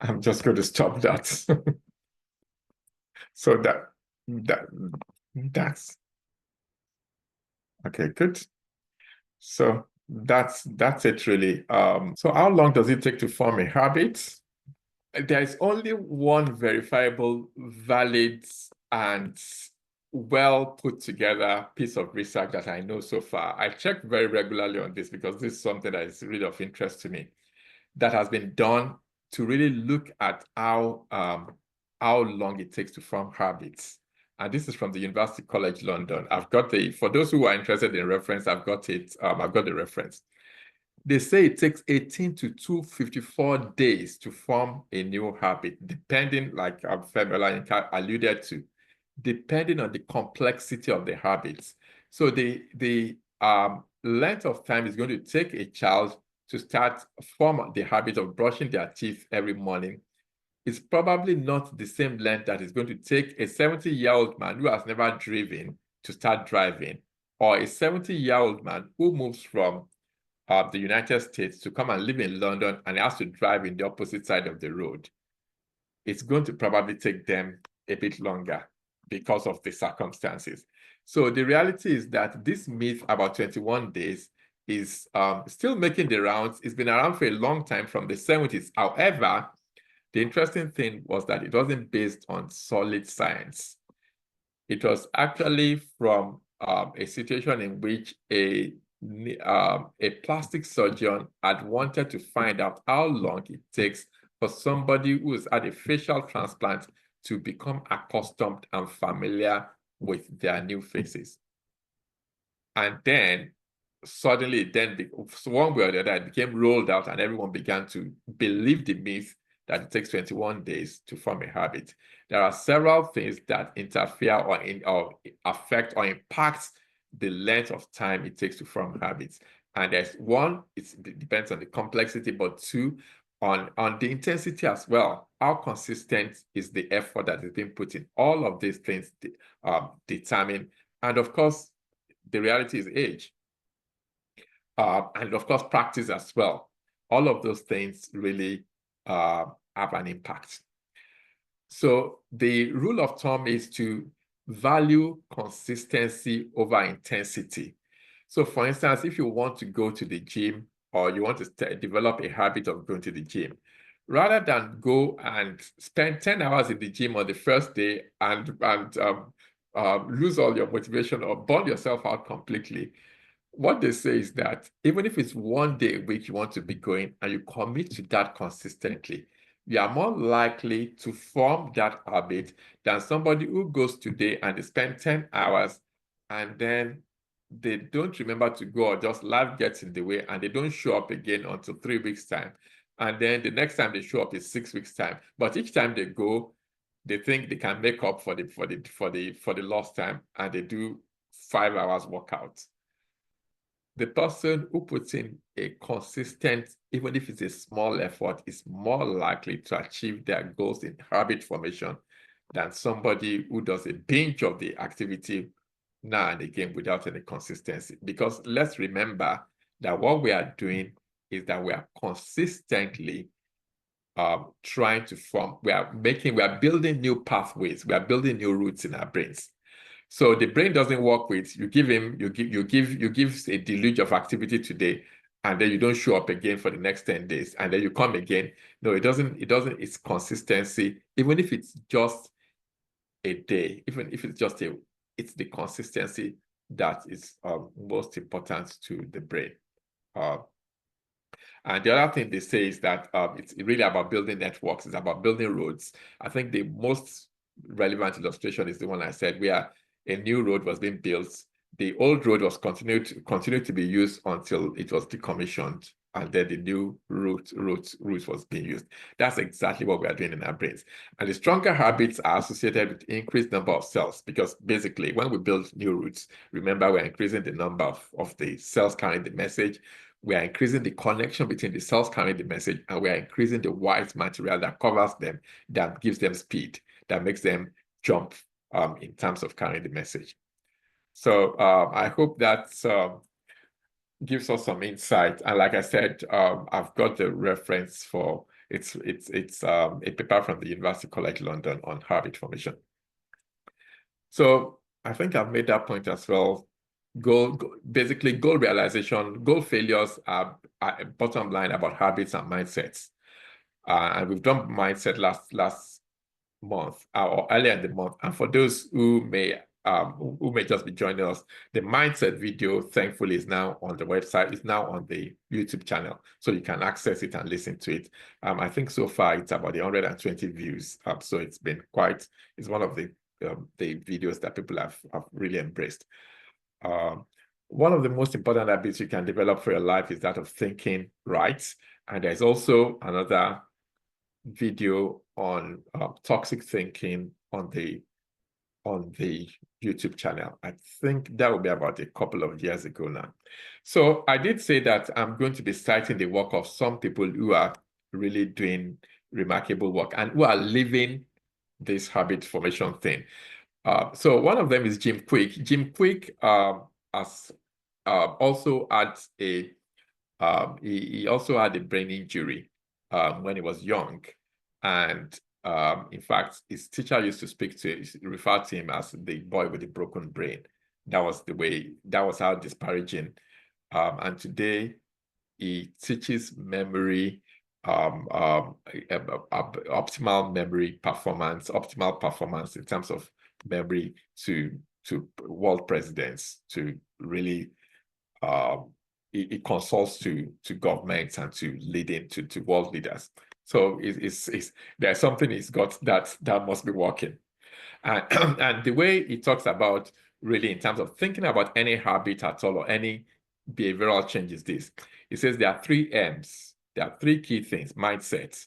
I'm just going to stop that. So that's okay. Good. So that's it really. So how long does it take to form a habit? There is only one verifiable, valid, and well put together piece of research that I know so far. I check very regularly on this because this is something that is really of interest to me, that has been done to really look at how long it takes to form habits. And this is from the University College London. I've got for those who are interested in reference, I've got it. I've got the reference. They say it takes 18 to 254 days to form a new habit, depending, like Femi alluded to, depending on the complexity of the habits. So the length of time is going to take a child to form the habit of brushing their teeth every morning. It's probably not the same length that is going to take a 70-year-old man who has never driven to start driving, or a 70-year-old man who moves from the United States to come and live in London and has to drive in the opposite side of the road. It's going to probably take them a bit longer because of the circumstances. So the reality is that this myth about 21 days is still making the rounds. It's been around for a long time, from the 70s. However, the interesting thing was that it wasn't based on solid science. It was actually from a situation in which a plastic surgeon had wanted to find out how long it takes for somebody who's had a facial transplant to become accustomed and familiar with their new faces. And then suddenly, one way or the other, it became rolled out and everyone began to believe the myth that it takes 21 days to form a habit. There are several things that interfere or affect or impact the length of time it takes to form habits. And there's one, it depends on the complexity, but two, on the intensity as well. How consistent is the effort that is being put in? All of these things determine And of course, the reality is age. And of course, practice as well. All of those things really have an impact. So the rule of thumb is to value consistency over intensity. So for instance, if you want to go to the gym or you want to develop a habit of going to the gym, rather than go and spend 10 hours in the gym on the first day and lose all your motivation or burn yourself out completely, what they say is that even if it's one day a week you want to be going and you commit to that consistently, you are more likely to form that habit than somebody who goes today and they spend 10 hours and then they don't remember to go, or just life gets in the way and they don't show up again until 3 weeks time. And then the next time they show up is 6 weeks time. But each time they go, they think they can make up for the lost time, and they do 5 hours workout. The person who puts in a consistent, even if it's a small effort, is more likely to achieve their goals in habit formation than somebody who does a binge of the activity now and again without any consistency. Because let's remember that what we are doing is that we are consistently trying to form, we are building new pathways, we are building new routes in our brains. So the brain doesn't work with, you give a deluge of activity today, and then you don't show up again for the next 10 days, and then you come again. No, it doesn't, it's consistency. Even if it's just a day, even if it's just it's the consistency that is most important to the brain. And the other thing they say is that it's really about building networks, it's about building roads. I think the most relevant illustration is the one I said, where a new road was being built. The old road was continued to be used until it was decommissioned, and then the new route was being used. That's exactly what we are doing in our brains. And the stronger habits are associated with increased number of cells, because basically when we build new routes, remember we're increasing the number of the cells carrying the message. We are increasing the connection between the cells carrying the message, and we are increasing the white material that covers them, that gives them speed, that makes them jump in terms of carrying the message. So I hope that gives us some insight. And like I said, I've got the reference for it's a paper from the University College London on habit formation. So I think I've made that point as well. Basically, goal realization, goal failures are a bottom line about habits and mindsets. And we've done mindset last month or earlier in the month. And for those who may just be joining us, the mindset video, thankfully, is now on the website. It's now on the YouTube channel, so you can access it and listen to it. I think so far it's about 120 views. So it's been it's one of the videos that people have really embraced. One of the most important habits you can develop for your life is that of thinking right. And there's also another video on toxic thinking on the YouTube channel. I think that will be about a couple of years ago now. So I did say that I'm going to be citing the work of some people who are really doing remarkable work and who are living this habit formation thing. So one of them is Jim Kwik. Jim Kwik has also had he also had a brain injury when he was young, and in fact, his teacher used to refer to him as the boy with the broken brain. That was how disparaging. And today he teaches memory, optimal performance in terms of memory to world presidents, to really it consults to governments and to world leaders. So there's something he's got that must be working. And the way he talks about really in terms of thinking about any habit at all or any behavioral change is this. He says there are 3 M's. There are 3 key things: mindset.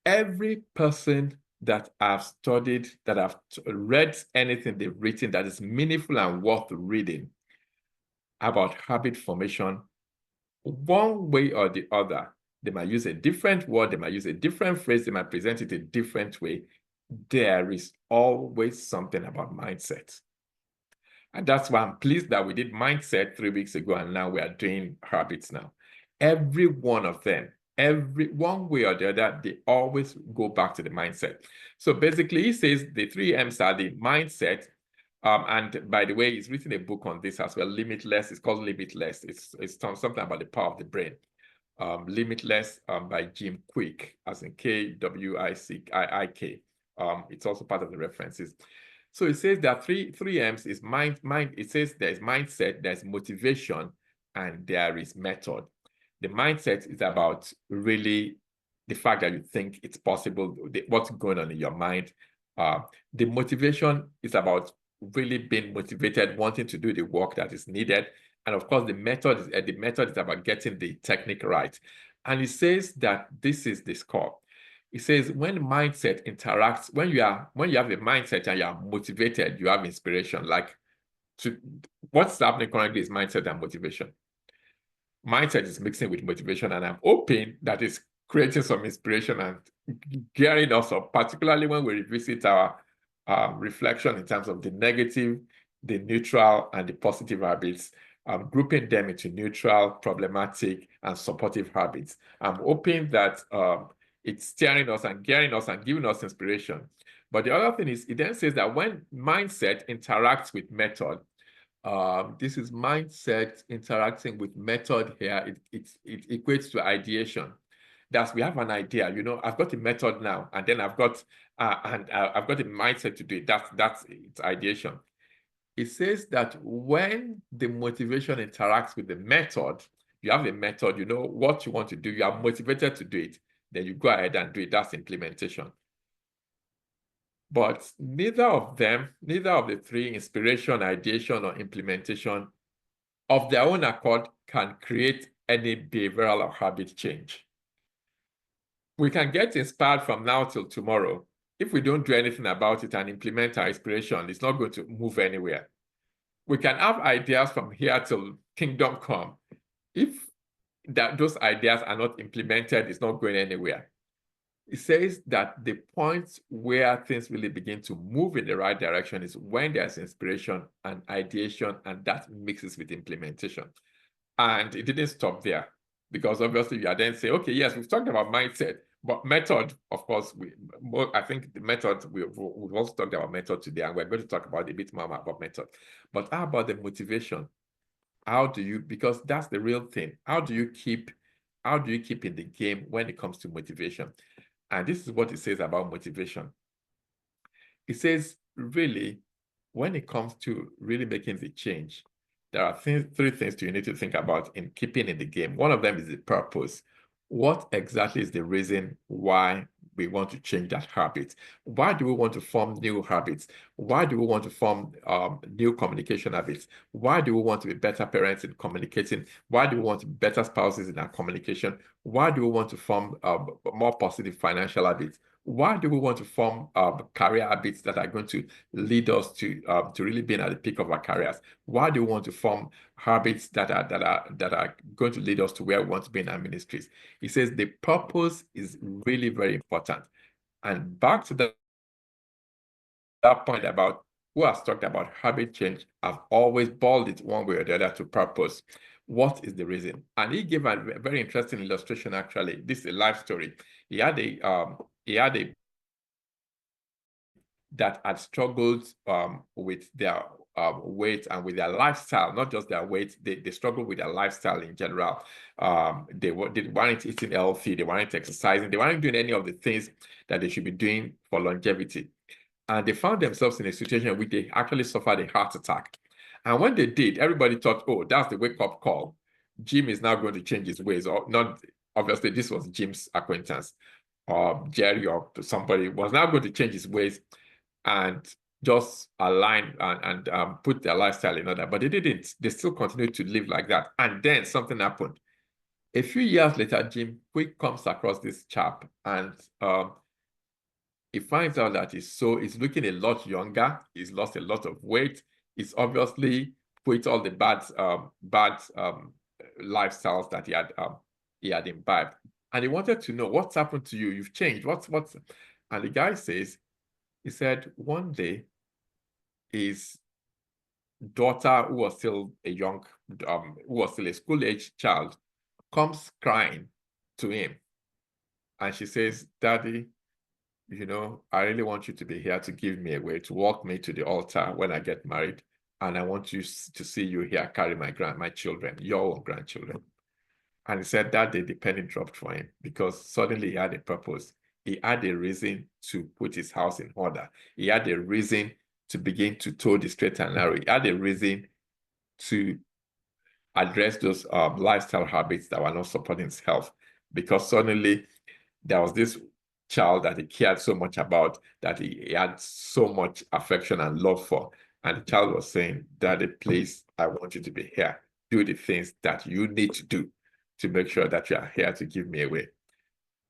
Every person that I've studied, that I've read anything they've written that is meaningful and worth reading about habit formation, one way or the other, they might use a different word, they might use a different phrase, they might present it a different way. There is always something about mindset. And that's why I'm pleased that we did mindset 3 weeks ago, and now we are doing habits now. Every one of them, every one way or the other, they always go back to the mindset. So basically, he says the 3 M's are the mindset. And by the way, he's written a book on this as well, Limitless. It's called Limitless. It's something about the power of the brain. Limitless by Jim Kwik, as in Kwicik. It's also part of the references. So it says that three M's is mind. It says there's mindset, there's motivation, and there is method. The mindset is about really the fact that you think it's possible, what's going on in your mind. The motivation is about really being motivated, wanting to do the work that is needed. And of course, the method is about getting the technique right. And it says that this is the score. It says when mindset interacts, when you have a mindset and you are motivated, you have inspiration. Like what's happening currently is mindset and motivation. Mindset is mixing with motivation, and I'm hoping that it's creating some inspiration and gearing us up, particularly when we revisit our reflection in terms of the negative, the neutral, and the positive habits. Grouping them into neutral, problematic, and supportive habits. I'm hoping that it's steering us and gearing us and giving us inspiration. But the other thing is, it then says that when mindset interacts with method, this is mindset interacting with method here, it equates to ideation. That's, we have an idea, I've got a method now, and then I've got I've got a mindset to do it. That's it's ideation. It says that when the motivation interacts with the method, you have a method, you know what you want to do, you are motivated to do it, then you go ahead and do it. That's implementation. But neither of the three, inspiration, ideation, or implementation, of their own accord can create any behavioral or habit change. We can get inspired from now till tomorrow. If we don't do anything about it and implement our inspiration, it's not going to move anywhere. We can have ideas from here till kingdom come. If those ideas are not implemented, it's not going anywhere. It says that the point where things really begin to move in the right direction is when there's inspiration and ideation, and that mixes with implementation. And it didn't stop there, because obviously you are then saying, okay, yes, we've talked about mindset, but method, of course, I think the method, we've also talked about method today, and we're going to talk about a bit more about method. But how about the motivation? How do you, because that's the real thing, how do you keep in the game when it comes to motivation? And this is what it says about motivation. It says, really, when it comes to really making the change, there are three things you need to think about in keeping in the game. One of them is the purpose. What exactly is the reason why we want to change that habit? Why do we want to form new habits? Why do we want to form new communication habits? Why do we want to be better parents in communicating? Why do we want to be better spouses in our communication? Why do we want to form more positive financial habits? Why do we want to form career habits that are going to lead us to really being at the peak of our careers? Why do we want to form habits that are going to lead us to where we want to be in our ministries? He says the purpose is really very important. And back to that point about who has talked about habit change, I've always boiled it one way or the other to purpose. What is the reason? And he gave a very interesting illustration, actually. This is a life story. He had a that had struggled with their weight and with their lifestyle, not just their weight. They struggled with their lifestyle in general. They weren't eating healthy, they weren't exercising, they weren't doing any of the things that they should be doing for longevity. And they found themselves in a situation where they actually suffered a heart attack. And when they did, everybody thought, oh, that's the wake-up call. Jim is now going to change his ways. Or not, obviously, this was Jim's acquaintance. Jerry or somebody was now going to change his ways and just align and put their lifestyle in order. But they didn't. They still continued to live like that. And then something happened. A few years later, Jim Kwik comes across this chap, and he finds out that he's looking a lot younger. He's lost a lot of weight. He's obviously quit all the bad lifestyles that he had imbibed. And he wanted to know, what's happened to you? You've changed. What's and the guy says, he said one day is daughter, who was still a young, who was still a school-age child, comes crying to him. And she says, Daddy, you know, I really want you to be here to give me away, to walk me to the altar when I get married. And I want you to see you here carry my children, your own grandchildren. And he said that day the penny dropped for him, because suddenly he had a purpose. He had a reason to put his house in order. He had a reason to begin to toe the straight and narrow. He had a reason to address those lifestyle habits that were not supporting his health, because suddenly there was this child that he cared so much about, that he had so much affection and love for. And the child was saying, Daddy, please, I want you to be here. Do the things that you need to do to make sure that you are here to give me away.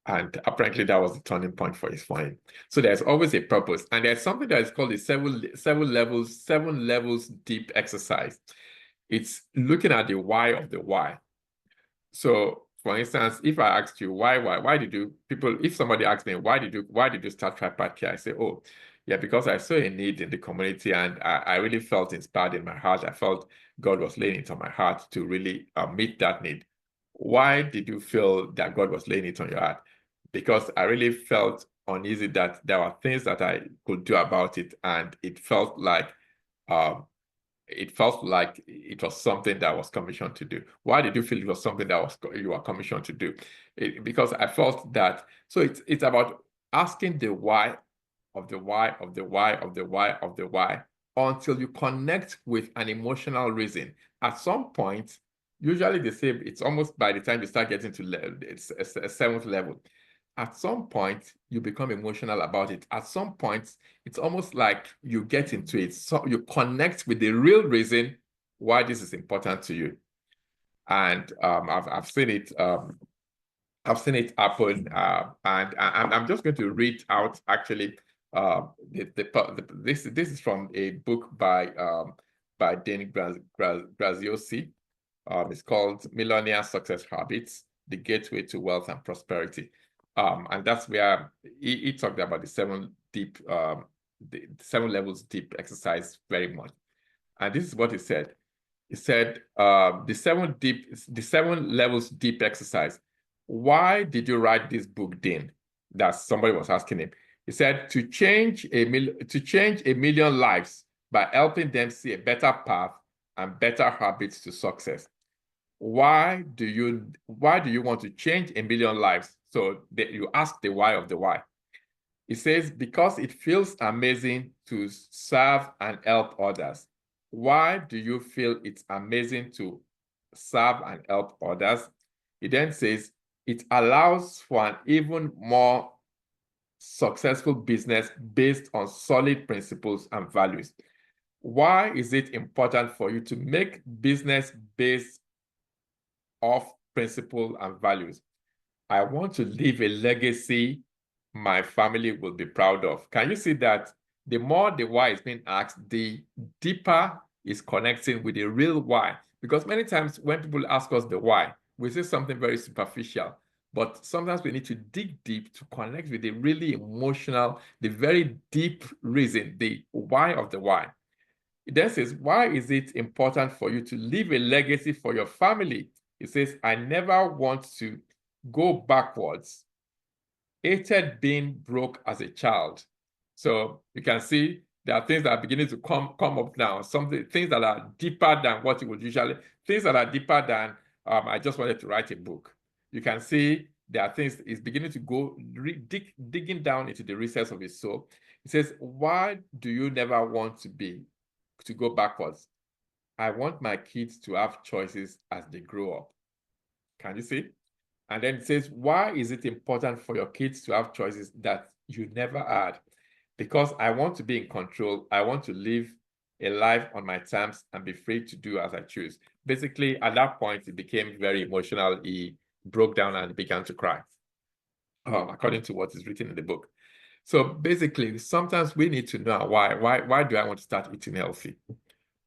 And apparently that was the turning point for him. So there's always a purpose. And there's something that is called the seven levels deep exercise. It's looking at the why of the why. So for instance, if I asked you why did you if somebody asks me why did you start Tripart Care, I say, oh yeah, because I saw a need in the community, and I really felt inspired in my heart. I felt God was laying it on my heart to really meet that need. Why did you feel that God was laying it on your heart? Because I really felt uneasy that there were things that I could do about it, and it felt like it was something that I was commissioned to do. Why did you feel it was something that you were commissioned to do? Because I felt that. So it's about asking the why of the why of the why of the why of the why until you connect with an emotional reason. At some point, usually they say it's almost by the time you start getting to it's a seventh level. At some point, you become emotional about it. At some point, it's almost like you get into it. So you connect with the real reason why this is important to you. And I've seen it. I've seen it happen. And I'm just going to read out actually. This is from a book by Dane Graziosi. It's called Millionaire Success Habits: The Gateway to Wealth and Prosperity. And that's where he talked about the seven levels deep exercise very much. And this is what he said. He said, the seven levels deep exercise. Why did you write this book, Dean? That somebody was asking him. He said, to change a million lives by helping them see a better path and better habits to success. Why do you want to change a million lives? So you ask the why of the why. It says, because it feels amazing to serve and help others. Why do you feel it's amazing to serve and help others? It then says, it allows for an even more successful business based on solid principles and values. Why is it important for you to make business based off principle and values? I want to leave a legacy my family will be proud of. Can you see that the more the why is being asked, the deeper is connecting with the real why? Because many times when people ask us the why, we say something very superficial, but sometimes we need to dig deep to connect with the really emotional, the very deep reason, the why of the why. It then says, why is it important for you to leave a legacy for your family? It says, I never want to go backwards. Hated being broke as a child. So you can see there are things that are beginning to come up now. Things that are deeper than what you would usually, things that are deeper than I just wanted to write a book. You can see there are things, it's beginning to go digging down into the recess of his soul. It says, why do you never want to go backwards? I want my kids to have choices as they grow up. Can you see? And then it says, why is it important for your kids to have choices that you never had? Because I want to be in control. I want to live a life on my terms and be free to do as I choose. Basically, at that point, it became very emotional. He broke down and began to cry, according to what is written in the book. So basically, sometimes we need to know why. Why do I want to start eating healthy?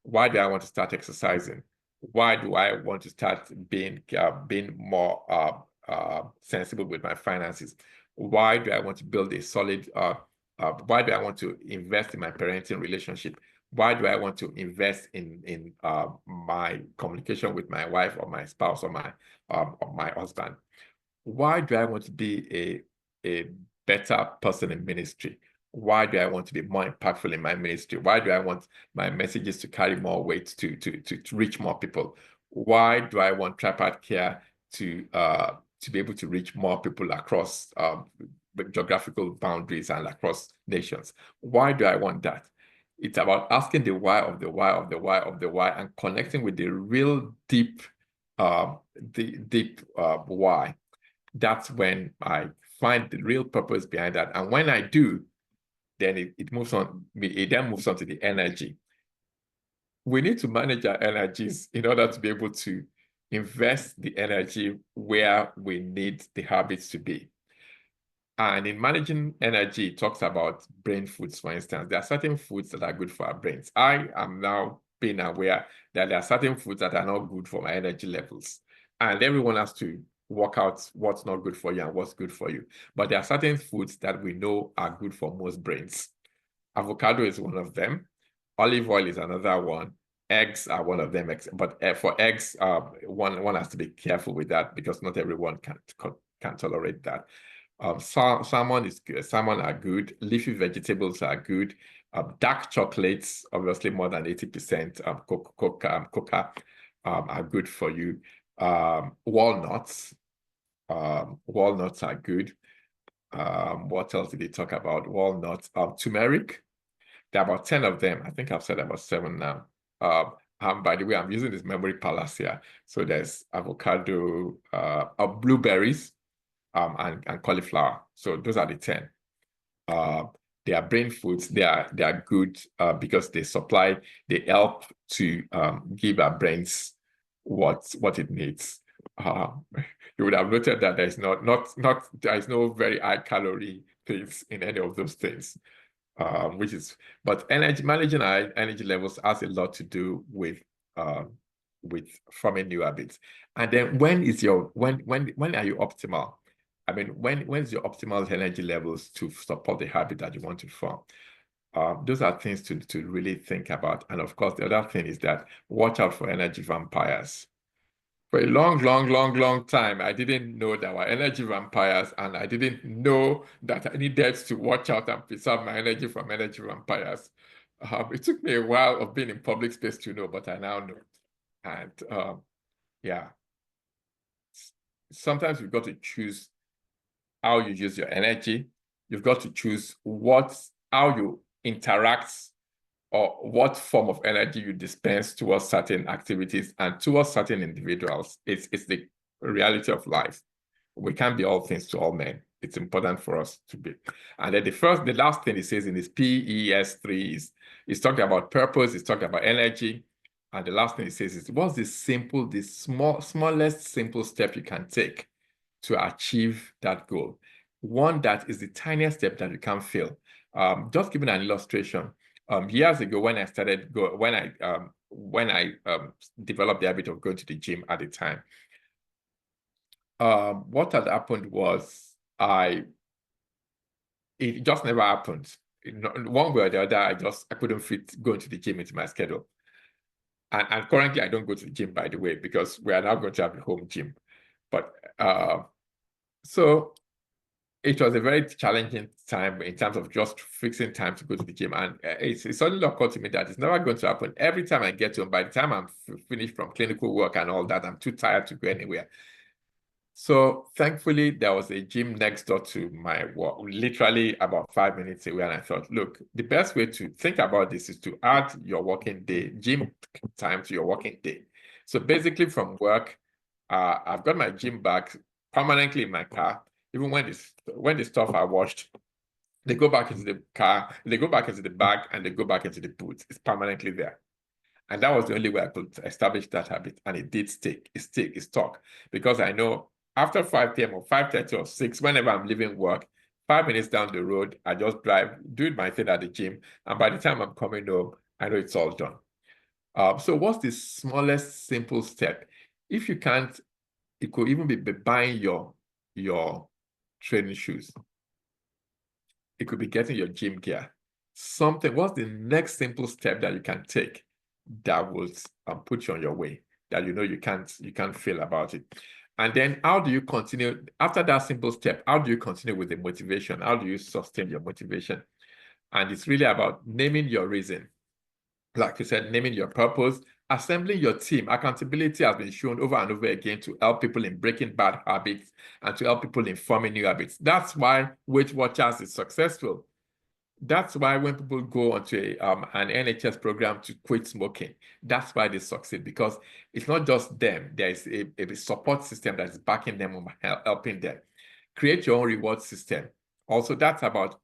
Why do I want to start exercising? Why do I want to start being more sensible with my finances? Why do I want to build a solid? Why do I want to invest in my parenting relationship? Why do I want to invest in my communication with my wife or my spouse or my husband? Why do I want to be a better person in ministry? Why do I want to be more impactful in my ministry? Why do I want my messages to carry more weight to reach more people? Why do I want Tripart Care to be able to reach more people across geographical boundaries and across nations? Why do I want that? It's about asking the why of the why of the why of the why and connecting with the real deep why. That's when I find the real purpose behind that. And when I do, then it moves on. It then moves on to the energy. We need to manage our energies in order to be able to invest the energy where we need the habits to be. And in managing energy, it talks about brain foods, for instance. There are certain foods that are good for our brains. I am now being aware that there are certain foods that are not good for my energy levels. And everyone has to work out what's not good for you and what's good for you. But there are certain foods that we know are good for most brains. Avocado is one of them. Olive oil is another one. Eggs are one of them. But for eggs, one has to be careful with that because not everyone can tolerate that. Salmon is good. Salmon are good. Leafy vegetables are good. Dark chocolates, obviously more than 80% cocoa are good for you. Walnuts are good. What else did they talk about? Walnuts. Turmeric. There are about 10 of them. I think I've said about 7 now. By the way, I'm using this memory palace here. So there's avocado, blueberries, and cauliflower. So those are the 10. They are brain foods. They are good because they help to give our brains what it needs. You would have noted that there is no very high calorie things in any of those things. But managing our energy levels has a lot to do with forming new habits. And then when are you optimal? I mean, when's your optimal energy levels to support the habit that you want to form? Those are things to really think about. And of course, the other thing is that watch out for energy vampires. For a long time, I didn't know there were energy vampires, and I didn't know that I needed to watch out and preserve my energy from energy vampires. It took me a while of being in public space to know, but I now know. And yeah, sometimes you've got to choose how you use your energy. You've got to choose how you interact or what form of energy you dispense towards certain activities and towards certain individuals. It's the reality of life. We can't be all things to all men. It's important for us to be. And then the last thing it says in this PES3 is talking about purpose, it's talking about energy. And the last thing it says is, what's the smallest simple step you can take to achieve that goal? One that is the tiniest step that you can fail. Just giving an illustration. Years ago, when I developed the habit of going to the gym at the time, what had happened was it just never happened. One way or the other, I couldn't fit going to the gym into my schedule. And currently, I don't go to the gym, by the way, because we are now going to have a home gym. But so it was a very challenging time in terms of just fixing time to go to the gym. And it suddenly occurred to me that it's never going to happen. Every time I get home, by the time I'm finished from clinical work and all that, I'm too tired to go anywhere. So thankfully, there was a gym next door to my work, literally about 5 minutes away. And I thought, look, the best way to think about this is to add your working day, gym time to your working day. So basically from work, I've got my gym bag permanently in my car. Even when the stuff are washed, they go back into the car, they go back into the bag, and they go back into the boot. It's permanently there. And that was the only way I could establish that habit. And it did stick. It stuck. Because I know after 5 p.m. or 5:30 or 6, whenever I'm leaving work, 5 minutes down the road, I just drive, do my thing at the gym. And by the time I'm coming home, I know it's all done. So what's the smallest simple step? If you can't, it could even be buying your training shoes. It could be getting your gym gear. something, what's the next simple step that you can take that will put you on your way, that you know you can't fail about it? And then how do you continue after that simple step? How do you continue with the motivation? How do you sustain your motivation? And it's really about naming your reason. Like you said, naming your purpose, assembling your team. Accountability has been shown over and over again to help people in breaking bad habits and to help people in forming new habits. That's why Weight Watchers is successful. That's why when people go onto an NHS program to quit smoking, that's why they succeed, because it's not just them. There's a support system that is backing them, helping them. Create your own reward system. Also, that's about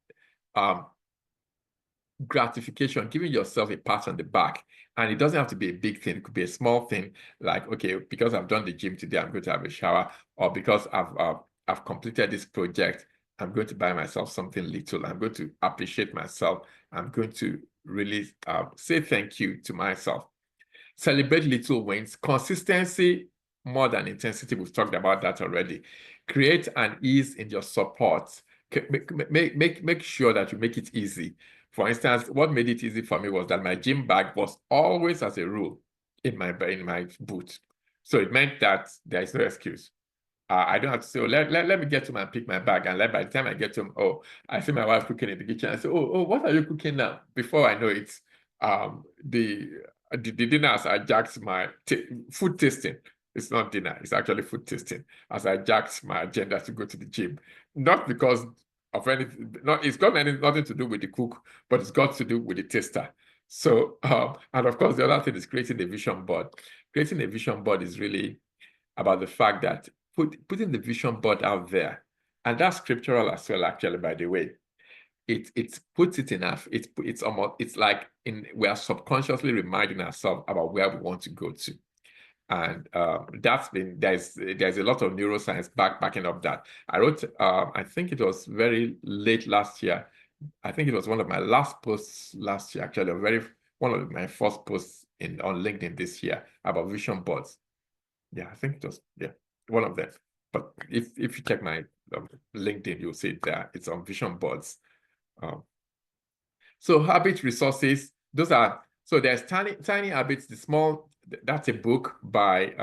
gratification, giving yourself a pat on the back. And it doesn't have to be a big thing. It could be a small thing, like, okay, because I've done the gym today, I'm going to have a shower, or because I've completed this project, I'm going to buy myself something little. I'm going to appreciate myself. I'm going to really say thank you to myself. Celebrate little wins. Consistency more than intensity. We've talked about that already. Create an ease in your support. Make sure that you make it easy. For instance, what made it easy for me was that my gym bag was always, as a rule, in my boot. So it meant that there is no excuse. I don't have to say, oh, let me get home and pick my bag. And by the time I get home, oh, I see my wife cooking in the kitchen. I say, oh, what are you cooking now? Before I know it, the dinners I jacked my food tasting. It's not dinner, it's actually food tasting. As I jacked my agenda to go to the gym. Not because of anything, it's got nothing to do with the cook, but it's got to do with the taster. So, and of course, the other thing is creating a vision board. Creating a vision board is really about the fact that putting the vision board out there, and that's scriptural as well, actually, by the way. It puts it enough. It's almost, it's like we are subconsciously reminding ourselves about where we want to go to. And there's a lot of neuroscience backing up that. I wrote, I think it was very late last year. I think it was one of my last posts last year, actually, one of my first posts on LinkedIn this year about vision boards. Yeah, I think it was, one of them. But if you check my LinkedIn, you'll see it there. It's on vision boards. So habit resources, so there's tiny habits, that's a book by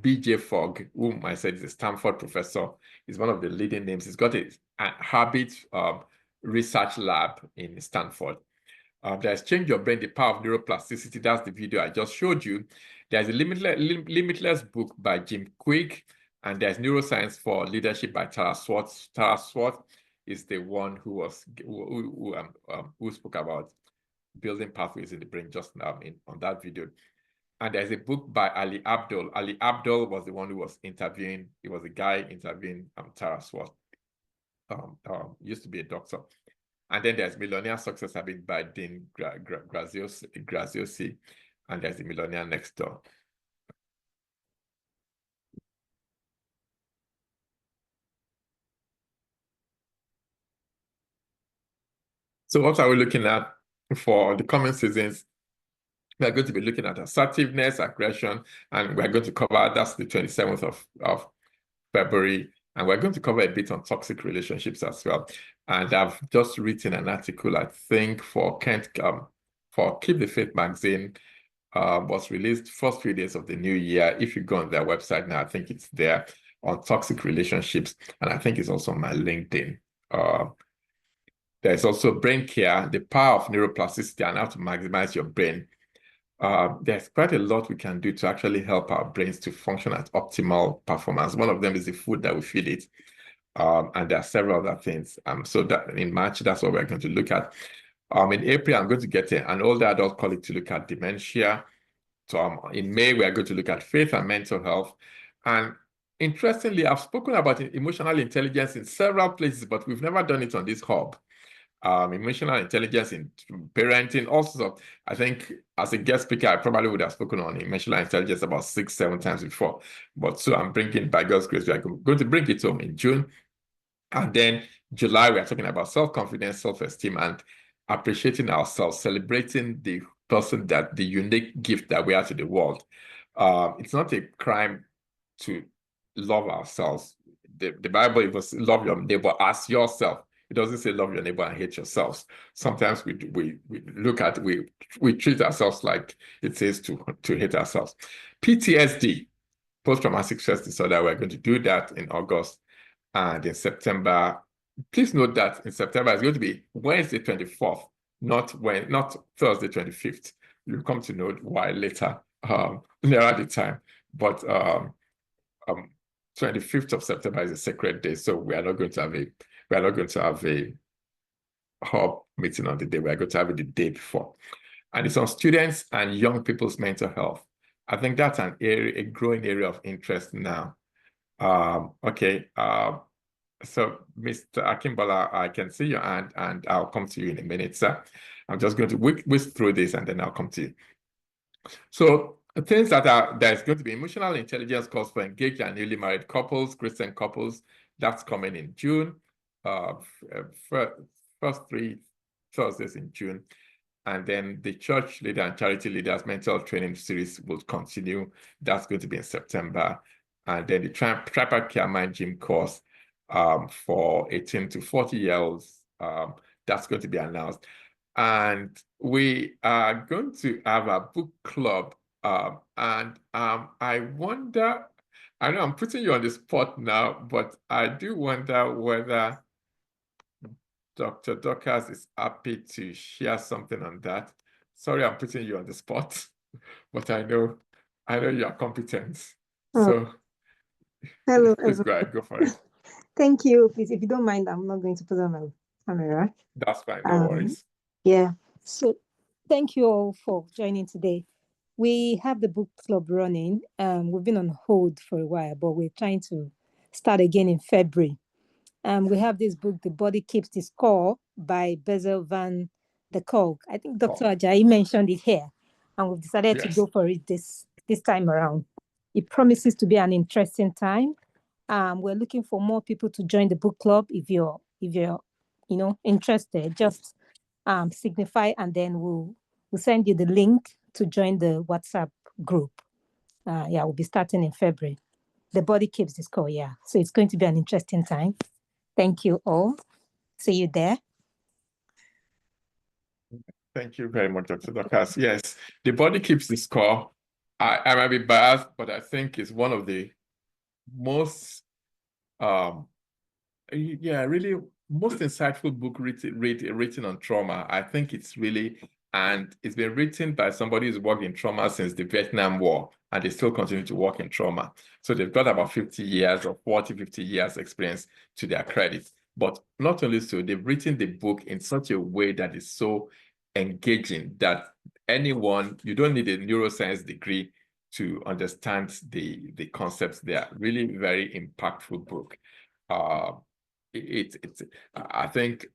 BJ Fogg, whom I said is a Stanford professor. He's one of the leading names. He's got a habit research lab in Stanford. There's Change Your Brain, The Power of Neuroplasticity. That's the video I just showed you. There's a Limitless book by Jim Quick, and there's Neuroscience for Leadership by Tara Swart. Tara Swart is the one who spoke about building pathways in the brain just now on that video. And there's a book by Ali Abdaal. Ali Abdaal was the one who was interviewing. He was a guy interviewing Tara Swart. Used to be a doctor. And then there's Millionaire Success Habit by Dean Graziosi. And there's The Millionaire Next Door. So what are we looking at for the coming seasons? We are going to be looking at assertiveness, aggression, and we're going to cover, that's the 27th of February. And we're going to cover a bit on toxic relationships as well. And I've just written an article, I think, for for Keep the Faith magazine, was released first few days of the new year. If you go on their website now, I think it's there on toxic relationships. And I think it's also on my LinkedIn. There's also Brain Care, The Power of Neuroplasticity and How to Maximize Your Brain. There's quite a lot we can do to actually help our brains to function at optimal performance. One of them is the food that we feed it. And there are several other things. So that in March, that's what we're going to look at. In April, I'm going to get an older adult colleague to look at dementia. So in May, we are going to look at faith and mental health. And interestingly, I've spoken about emotional intelligence in several places, but we've never done it on this hub. Emotional intelligence in parenting, also. I think as a guest speaker, I probably would have spoken on emotional intelligence about 6-7 times before. But so I'm bringing, by God's grace, we are going to bring it home in June. And then July, we are talking about self-confidence, self-esteem, and appreciating ourselves, celebrating the person, that the unique gift that we are to the world. It's not a crime to love ourselves. The Bible, it was love your neighbor as yourself. It doesn't say love your neighbor and hate yourselves. Sometimes we look at we treat ourselves like it says to hate ourselves. PTSD, post-traumatic stress disorder. We're going to do that in August, and in September. Please note that in September it's going to be Wednesday 24th, not Thursday 25th. You'll come to know why later, nearer the time. But 25th of September is a sacred day, so we are not going to have a hub meeting on the day. We are going to have it the day before, and it's on students and young people's mental health. I think that's an area, a growing area of interest now. Okay. So, Mr. Akimbola, I can see your hand, and I'll come to you in a minute, sir. I'm just going to whisk through this, and then I'll come to you. So, things there's going to be emotional intelligence course for engaged and newly married couples, Christian couples. That's coming in June. First 3 Thursdays in June. And then the church leader and charity leaders mental training series will continue. That's going to be in September. And then the Tripod Care Mind Gym course for 18 to 40-year-olds, that's going to be announced. And we are going to have a book club. And I wonder, I know I'm putting you on the spot now, but I do wonder whether Dr. Dorcas is happy to share something on that. Sorry, I'm putting you on the spot, but I know you are competent. So hello, please go ahead, go for it. Thank you. Please, if you don't mind, I'm not going to put on my camera. That's fine, no worries. Yeah. So thank you all for joining today. We have the book club running. We've been on hold for a while, but we're trying to start again in February. We have this book, The Body Keeps the Score by Bessel van der Kolk. I think Dr. Ajayi mentioned it here, and we've decided to go for it this time around. It promises to be an interesting time. We're looking for more people to join the book club. If you're interested, just signify, and then we'll send you the link to join the WhatsApp group. We'll be starting in February. The Body Keeps the Score. So it's going to be an interesting time. Thank you all. See you there. Thank you very much, Dr. Dorcas. Yes, The Body Keeps the Score. I might be biased, but I think it's one of the most, really most insightful book written on trauma. I think it's really, and it's been written by somebody who's worked in trauma since the Vietnam War, and they still continue to work in trauma. So they've got about 50 years or 40, 50 years experience to their credit. But not only so, they've written the book in such a way that is so engaging that you don't need a neuroscience degree to understand the concepts. They are really very impactful book. I think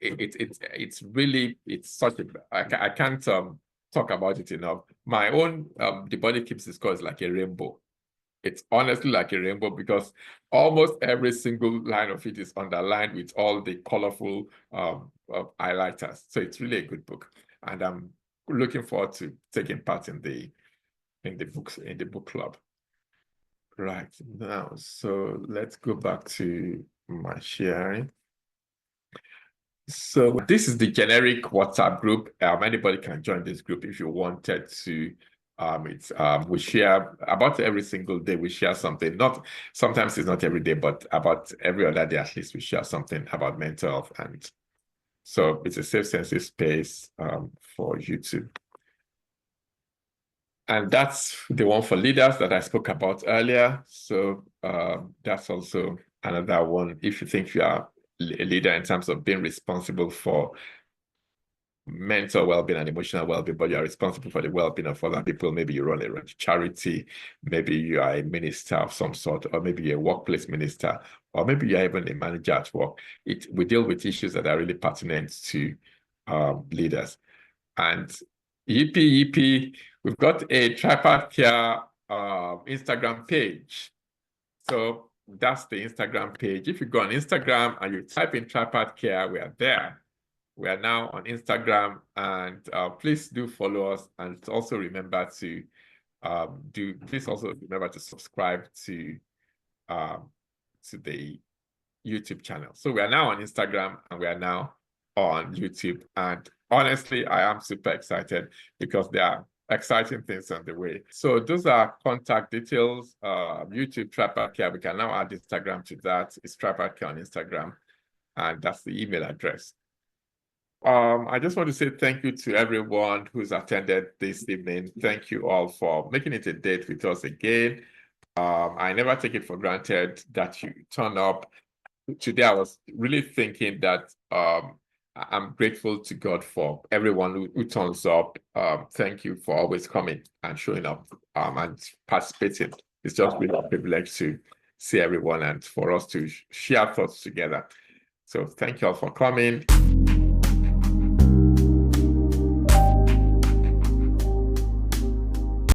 it's such a, I can't talk about it enough. My own The Body Keeps the Score is like a rainbow. It's honestly like a rainbow because almost every single line of it is underlined with all the colorful highlighters. So it's really a good book, and I'm looking forward to taking part in the book club. Right now, so let's go back to my sharing. So this is the generic WhatsApp group. Anybody can join this group if you wanted to. We share about every single day. We share something. Sometimes it's not every day, but about every other day at least we share something about mental health, and so it's a safe, sensitive space for you to. And that's the one for leaders that I spoke about earlier. So that's also another one. If you think you are a leader in terms of being responsible for mental well-being and emotional well-being, but you are responsible for the well-being of other people, maybe you run a charity, maybe you are a minister of some sort, or maybe you're a workplace minister, or maybe you're even a manager at work. We deal with issues that are really pertinent to leaders. And yippee, we've got a Tripod Care Instagram page. So that's the Instagram page. If you go on Instagram and you type in Tripod Care, we are there. We are now on Instagram, and please do follow us. And also remember to subscribe to the YouTube channel. So we are now on Instagram and we are now on YouTube. And honestly, I am super excited because there are exciting things on the way. So those are contact details. YouTube Tripad Care. We can now add Instagram to that. It's Tripad Care on Instagram. And that's the email address. I just want to say thank you to everyone who's attended this evening. Thank you all for making it a date with us again. I never take it for granted that you turn up. Today, I was really thinking that I'm grateful to God for everyone who turns up. Thank you for always coming and showing up and participating. It's just really a privilege to see everyone and for us to share thoughts together. So thank you all for coming.